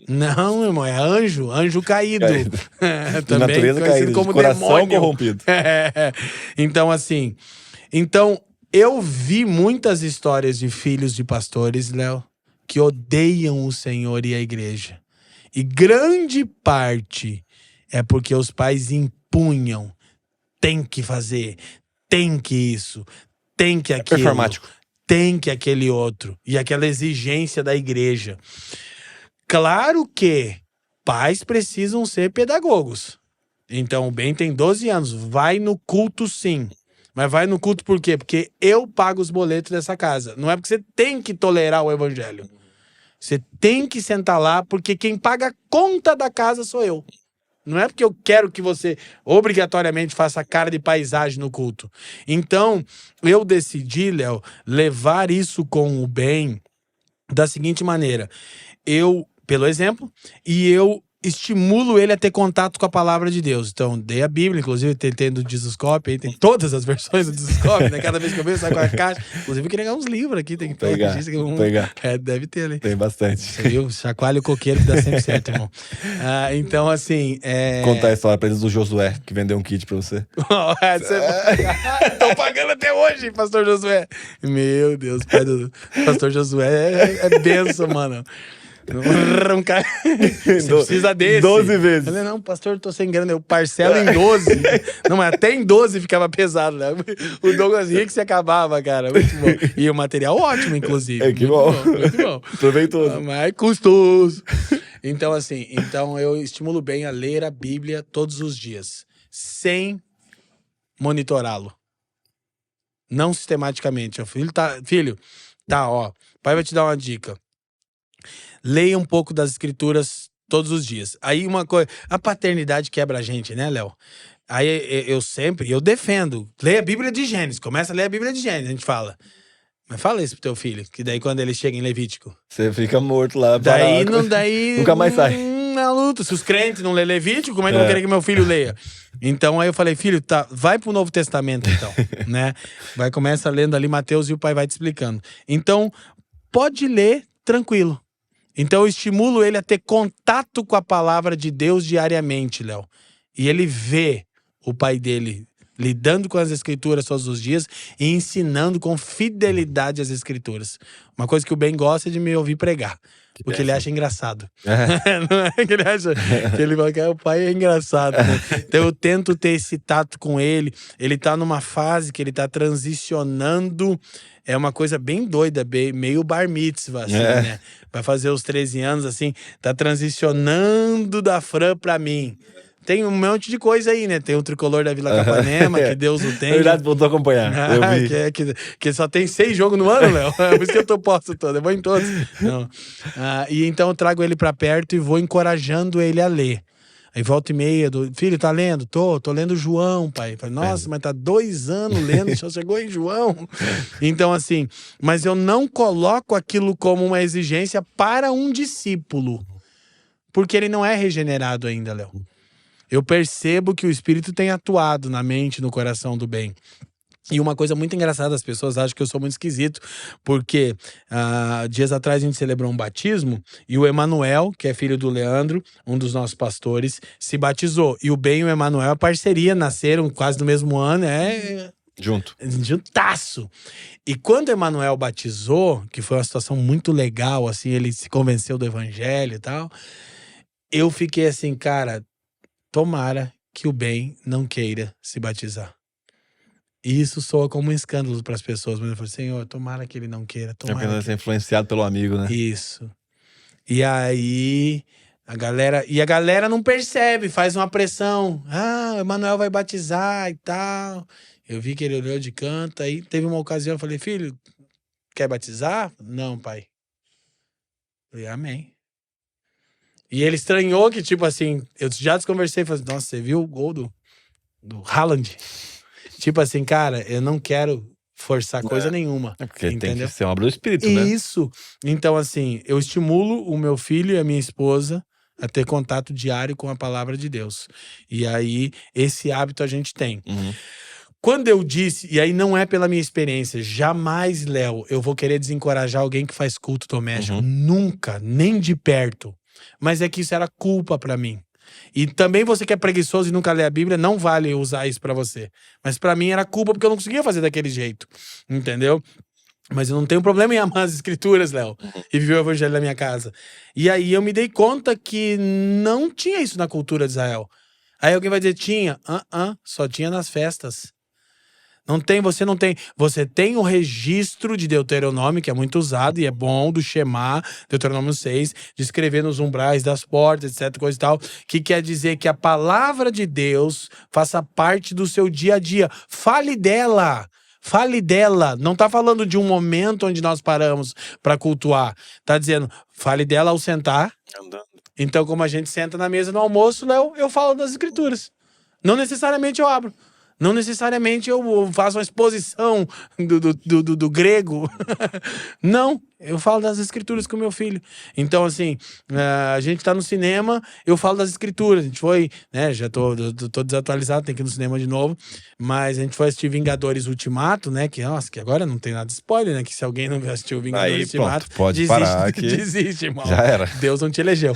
Não, irmão, é anjo caído. De Também natureza conhecido caída, como de coração demônio. corrompido. Então, assim, eu vi muitas histórias de filhos de pastores, Léo, que odeiam o Senhor e a igreja. E grande parte é porque os pais impunham. Tem que fazer, tem que isso, tem que aquilo. Performático. Tem que aquele outro. E aquela exigência da igreja. Claro que pais precisam ser pedagogos. Então, o Ben tem 12 anos. Vai no culto, sim. Mas vai no culto por quê? Porque eu pago os boletos dessa casa. Não é porque você tem que tolerar o evangelho. Você tem que sentar lá porque quem paga a conta da casa sou eu. Não é porque eu quero que você obrigatoriamente faça cara de paisagem no culto. Então, eu decidi, Léo, levar isso com o Ben da seguinte maneira. Pelo exemplo, e eu estimulo ele a ter contato com a palavra de Deus. Então, dei a Bíblia, inclusive tem do Jesuscope, aí tem todas as versões do Jesuscope, né? Cada vez que eu vejo, sai com a caixa. Inclusive, eu queria ganhar uns livros aqui, tem que pegar. Deve ter ali. Tem bastante. Você viu? Chacoalha o coqueiro que dá sempre certo, irmão. Então, assim... Contar a história pra eles do Josué, que vendeu um kit pra você. Tô pagando até hoje, pastor Josué. Meu Deus, pai do pastor Josué é benção, mano. Um cara... Você precisa desse. 12 vezes. Eu falei, não, pastor, tô sem grana. Eu parcelo em 12. Não, mas até em 12 ficava pesado, né? O Douglas Rick se acabava, cara. Muito bom. E o material ótimo, inclusive. Que bom. Muito bom. Proveitoso. Mas custoso. Então, assim, eu estimulo bem a ler a Bíblia todos os dias. Sem monitorá-lo. Não sistematicamente. Filho, ó. Pai vai te dar uma dica. Leia um pouco das escrituras todos os dias. Aí uma coisa... A paternidade quebra a gente, né, Léo? Aí eu defendo. Leia a Bíblia de Gênesis. Começa a ler a Bíblia de Gênesis, a gente fala. Mas fala isso pro teu filho, que daí quando ele chega em Levítico... Você fica morto lá. Daí nunca mais sai. Na luta. Se os crentes não lêem Levítico, como é que eu vou querer que meu filho leia? Então aí eu falei, filho, tá, vai pro Novo Testamento então, né? Começa lendo ali Mateus e o pai vai te explicando. Então, pode ler tranquilo. Então eu estimulo ele a ter contato com a palavra de Deus diariamente, Léo. E ele vê o pai dele lidando com as escrituras todos os dias e ensinando com fidelidade as escrituras. Uma coisa que o Ben gosta é de me ouvir pregar. Porque ele acha engraçado. Não é que ele acha que ele vai o pai é engraçado, né? Então eu tento ter esse tato com ele. Ele tá numa fase que ele tá transicionando. É uma coisa bem doida, meio bar mitzvah, assim, né? Vai fazer os 13 anos, assim, tá transicionando da Fran pra mim. Tem um monte de coisa aí, né? Tem o tricolor da Vila Capanema, que Deus o tem. Na verdade, voltou a acompanhar. Eu vi. Que só tem 6 jogos no ano, Léo. É por isso que eu tô posto todo. Eu vou em todos. Não. E então eu trago ele pra perto e vou encorajando ele a ler. Aí volta e meia, filho, tá lendo? Tô lendo João, pai. Falei, nossa, mas tá 2 anos lendo, só chegou em João. Então, assim, mas eu não coloco aquilo como uma exigência para um discípulo. Porque ele não é regenerado ainda, Léo. Eu percebo que o Espírito tem atuado na mente, no coração do Ben. E uma coisa muito engraçada, as pessoas acham que eu sou muito esquisito, porque dias atrás a gente celebrou um batismo e o Emanuel, que é filho do Leandro, um dos nossos pastores, se batizou. E o Ben e o Emanuel, a parceria, nasceram quase no mesmo ano, juntasso. E quando o Emanuel batizou, que foi uma situação muito legal, assim, ele se convenceu do evangelho e tal, eu fiquei assim, cara, tomara que o Ben não queira se batizar. E isso soa como um escândalo para as pessoas. Mas eu falei, Senhor, tomara que ele não queira. É apenas ser influenciado pelo amigo, né? Isso. E aí, a galera não percebe, faz uma pressão. O Emanuel vai batizar e tal. Eu vi que ele olhou de canto. Aí teve uma ocasião, eu falei, filho, quer batizar? Não, pai. Eu falei, amém. E ele estranhou que, tipo assim, eu já desconversei. Falei, nossa, você viu o gol do Haaland? Tipo assim, cara, eu não quero forçar coisa nenhuma. É porque entendeu? Tem que ser uma obra do Espírito, né? Isso. Então, assim, eu estimulo o meu filho e a minha esposa a ter contato diário com a palavra de Deus. E aí, esse hábito a gente tem. Quando eu disse, e aí não é pela minha experiência, jamais, Léo, eu vou querer desencorajar alguém que faz culto doméstico. Nunca, nem de perto. Mas é que isso era culpa pra mim. E também você que é preguiçoso e nunca lê a Bíblia, não vale usar isso pra você. Mas pra mim era culpa porque eu não conseguia fazer daquele jeito. Entendeu? Mas eu não tenho problema em amar as escrituras, Léo, e viver o evangelho na minha casa. E aí eu me dei conta que não tinha isso na cultura de Israel. Aí alguém vai dizer, tinha. Só tinha nas festas. Não tem, você não tem. Você tem o registro de Deuteronômio, que é muito usado e é bom, do Shema, Deuteronômio 6, de escrever nos umbrais das portas, etc, coisa e tal, que quer dizer que a palavra de Deus faça parte do seu dia a dia. Fale dela. Fale dela. Não tá falando de um momento onde nós paramos para cultuar. Tá dizendo, fale dela ao sentar. Então, como a gente senta na mesa no almoço, Léo, eu falo das escrituras. Não necessariamente eu abro. Não necessariamente eu faço uma exposição do grego. Não, eu falo das escrituras com meu filho. Então, assim, a gente tá no cinema, eu falo das escrituras. A gente foi, né, já tô desatualizado, tem que ir no cinema de novo. Mas a gente foi assistir Vingadores Ultimato, né, que agora não tem nada de spoiler, né, que se alguém não assistiu Vingadores Aí, Ultimato, pronto, pode parar aqui. desiste, irmão. Já era. Deus não te elegeu.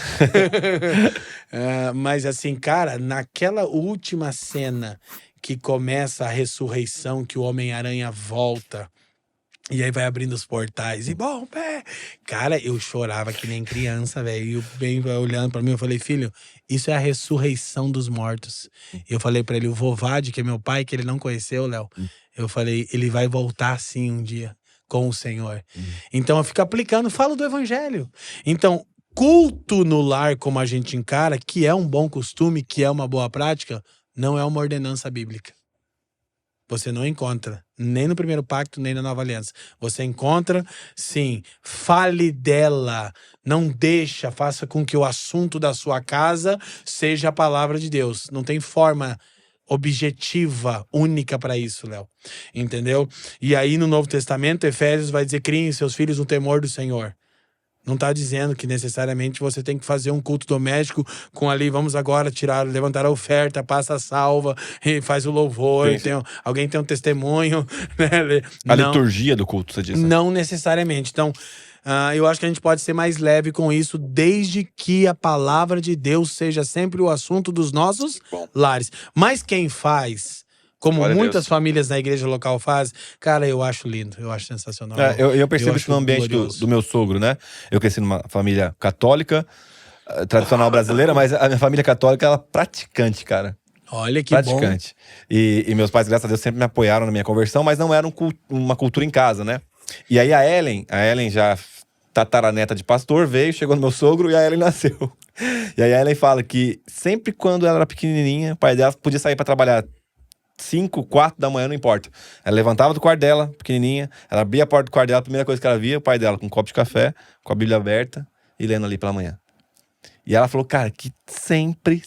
Mas assim, cara, naquela última cena que começa a ressurreição, que o Homem-Aranha volta, e aí vai abrindo os portais, e bom, cara, eu chorava que nem criança, velho, e o Ben vai olhando pra mim, eu falei, filho, isso é a ressurreição dos mortos. E eu falei pra ele, o Vovade, que é meu pai, que ele não conheceu, Léo, eu falei, ele vai voltar sim um dia com o Senhor. Então eu fico aplicando, falo do evangelho. Então, culto no lar, como a gente encara, que é um bom costume, que é uma boa prática, não é uma ordenança bíblica. Você não encontra, nem no primeiro pacto, nem na nova aliança. Você encontra, sim, fale dela. Não deixa, faça com que o assunto da sua casa seja a palavra de Deus. Não tem forma objetiva, única para isso, Léo. Entendeu? E aí no Novo Testamento, Efésios vai dizer, criem seus filhos no temor do Senhor. Não tá dizendo que necessariamente você tem que fazer um culto doméstico com ali, vamos agora levantar a oferta, passa a salva, e faz o louvor, alguém tem um testemunho. Né? A liturgia do culto, você diz. Não necessariamente. Então, eu acho que a gente pode ser mais leve com isso, desde que a palavra de Deus seja sempre o assunto dos nossos lares. Mas quem faz, como Glória a muitas Deus. famílias na igreja local fazem, cara, eu acho lindo, eu acho sensacional. Eu percebo isso no ambiente glorioso. do meu sogro, né? Eu cresci numa família católica, tradicional brasileira, mas a minha família católica, ela é praticante, cara. Olha que Praticante. E meus pais, graças a Deus, sempre me apoiaram na minha conversão, mas não era uma cultura em casa, né? E aí a Ellen já tataraneta de pastor, veio, chegou no meu sogro e a Ellen nasceu. E aí a Ellen fala que sempre quando ela era pequenininha, o pai dela podia sair pra trabalhar 5, 4 da manhã, não importa. Ela levantava do quarto dela, pequenininha, ela abria a porta do quarto dela, a primeira coisa que ela via, o pai dela com um copo de café, com a Bíblia aberta e lendo ali pela manhã. E ela falou, cara, que sempre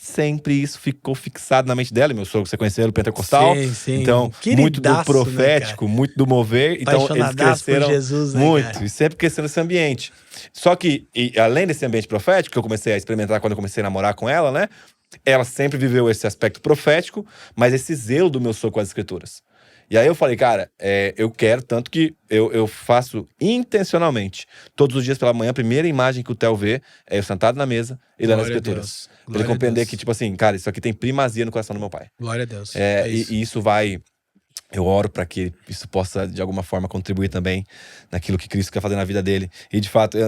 isso ficou fixado na mente dela. E meu sogro, você conheceu o pentecostal. Sim. Então, muito do profético, né, muito do mover. Então, eles cresceram por Jesus, né, muito. Cara? E sempre crescendo nesse ambiente. Só que, além desse ambiente profético, que eu comecei a experimentar quando eu comecei a namorar com ela, né? Ela sempre viveu esse aspecto profético, mas esse zelo do meu sogro com as escrituras. E aí eu falei, cara, eu quero, tanto que eu faço intencionalmente, todos os dias pela manhã, a primeira imagem que o Theo vê é eu sentado na mesa e lendo as escrituras. Pra ele compreender que, tipo assim, cara, isso aqui tem primazia no coração do meu pai. Glória a Deus. E isso vai... Eu oro para que isso possa, de alguma forma, contribuir também naquilo que Cristo quer fazer na vida dele. E, de fato,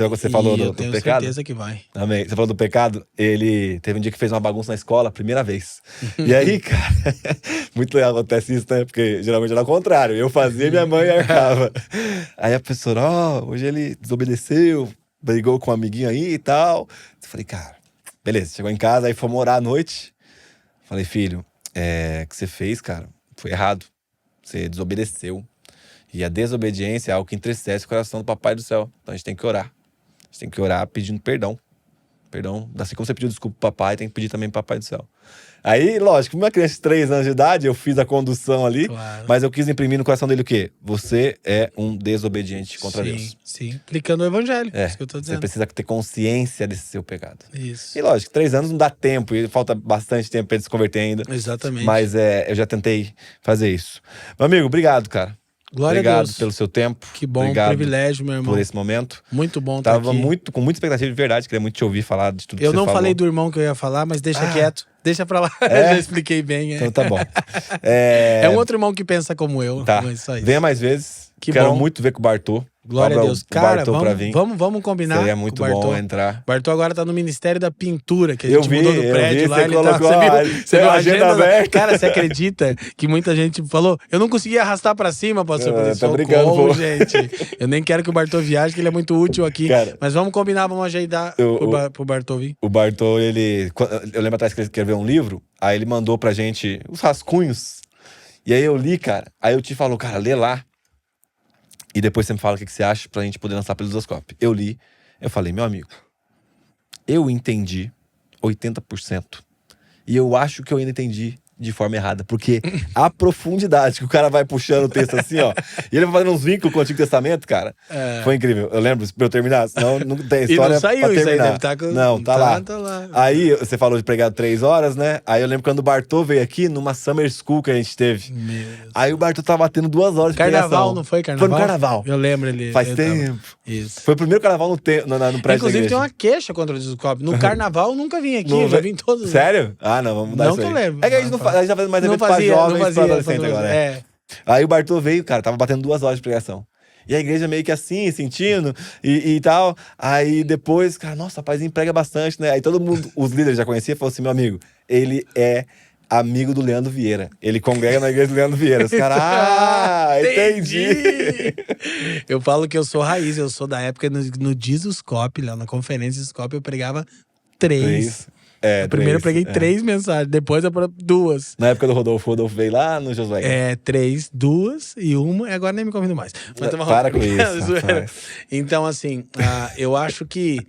você falou do pecado. Eu tenho certeza que vai. Amém. Você falou do pecado. Ele teve um dia que fez uma bagunça na escola, primeira vez. E aí, cara, muito legal acontece isso, né? Porque geralmente era o contrário. Eu fazia e minha mãe arcava. Aí a professora, hoje ele desobedeceu, brigou com um amiguinho aí e tal. Eu falei, cara, beleza. Chegou em casa, aí fomos orar à noite. Falei, filho, o que você fez, cara, foi errado. Você desobedeceu. E a desobediência é algo que entristece o coração do Papai do Céu. Então a gente tem que orar. A gente tem que orar pedindo perdão. Perdão. Assim como você pediu desculpa pro papai, tem que pedir também pro papai do céu. Aí, lógico, uma criança de 3 anos de idade, eu fiz a condução ali, Claro. mas eu quis imprimir no coração dele o quê? Você é um desobediente contra sim, Deus. Sim, aplicando o evangelho, É, isso que eu tô você dizendo. precisa ter consciência desse seu pecado. Isso. E lógico, 3 anos não dá tempo, e falta bastante tempo pra ele se converter ainda. Exatamente. Mas eu já tentei fazer isso. Meu amigo, obrigado, cara. Glória a Obrigado Deus. pelo seu tempo. Que bom, Obrigado privilégio, meu irmão. por esse momento. Muito bom estar Tava aqui. com muita expectativa de verdade, queria muito te ouvir falar de tudo que Eu você não falou. falei do irmão que eu ia falar, mas deixa quieto. Deixa pra lá. É? Já expliquei bem. Então tá bom. É um outro irmão que pensa como eu. Tá. Mas só isso. Venha mais vezes. Que Quero bom. muito ver com o Bartô. Glória a Cobra Deus. o Cara, Bartô pra vir. vamos combinar. Seria muito com o Bartô. bom entrar. Bartô agora tá no Ministério da Pintura, que a Eu gente vi, mudou do eu prédio vi, lá. você Ele colocou você viu a agenda aberta. Cara, você acredita que muita gente falou? Eu não consegui arrastar pra cima, pastor. Eu falei, tá brincando, socorro, pô. gente. Eu nem quero que o Bartô viaje, que ele é muito útil aqui. Cara, Mas vamos combinar, vamos agendar pro Bartô vir. O Bartô, eu lembro atrás que ele escreveu um livro, aí ele mandou pra gente os rascunhos. E aí eu li, cara. Aí eu te falo, cara, lê lá. E depois você me fala o que você acha pra gente poder lançar pelo Isoscope. Eu li, eu falei, meu amigo, eu entendi 80%. E eu acho que eu ainda entendi de forma errada. Porque a profundidade que o cara vai puxando o texto assim, ó. E ele vai fazendo uns vínculos com o Antigo Testamento, cara. Foi incrível. Eu lembro, pra eu terminar, senão não tem história E não saiu pra isso aí, terminar. deve tá com... Não, tá lá. Tá lá. Aí, você falou de pregar 3 horas, né? Aí eu lembro quando o Bartô veio aqui, numa Summer School que a gente teve. Meu Deus. Aí o Bartô tava batendo 2 horas de Carnaval, pregação. não foi carnaval? Foi no carnaval. Eu lembro ele. Faz tempo. Isso. Foi o primeiro carnaval no prédio da Inclusive igreja. tem uma queixa contra o Isoscope. No carnaval eu nunca vim aqui, Não eu já ve- vim todos. Sério? Ah, não, vamos mudar Não isso que aí. eu lembro. É que a gente, a gente tá fazendo mais evento pra jovens e pra adolescente agora, né? É. Aí o Bartô veio, cara, tava batendo 2 horas de pregação. E a igreja meio que assim, sentindo e tal. Aí depois, cara, nossa, rapazinho prega bastante, né? Aí todo mundo, os líderes já conheciam, falou assim, meu amigo, ele é amigo do Leandro Vieira. Ele congrega na igreja do Leandro Vieira. Os caras, entendi. Eu falo que eu sou raiz, eu sou da época no Jesuscope, lá na conferência Jesuscope, eu pregava 3. Primeiro eu preguei 3 mensagens, depois eu 2. Na época do Rodolfo veio lá no Josué. 3, 2 e 1, e agora nem me convido mais. Mas Para com isso, zoeira. rapaz. Então, assim, eu acho que,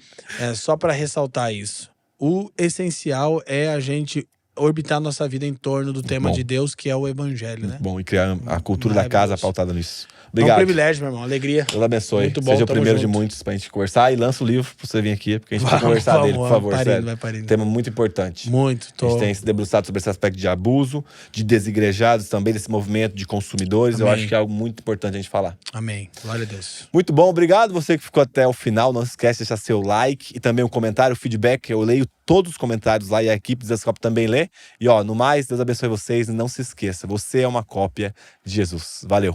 só pra ressaltar isso, o essencial é a gente orbitar nossa vida em torno do tema bom. de Deus, que é o evangelho, né? Bom, e criar a cultura da casa Maravilhoso. pautada nisso. É um Obrigado. privilégio, meu irmão, alegria. Deus abençoe. Muito bom, Seja o tamo primeiro de junto. muitos pra gente conversar. E lança o livro pra você vir aqui, porque a gente tem que conversar dele, por favor. Sério. Vai parindo. Tema muito importante. Muito, A gente tem se debruçado sobre esse aspecto de abuso, de desigrejados também, desse movimento de consumidores. Eu Amém. acho que é algo muito importante a gente falar. Amém. Glória a Deus. Muito bom, obrigado você que ficou até o final. Não se esquece de deixar seu like e também um comentário, feedback. Eu leio todos os comentários lá e a equipe do Desascope também lê. E ó, no mais, Deus abençoe vocês e não se esqueça, você é uma cópia de Jesus. Valeu!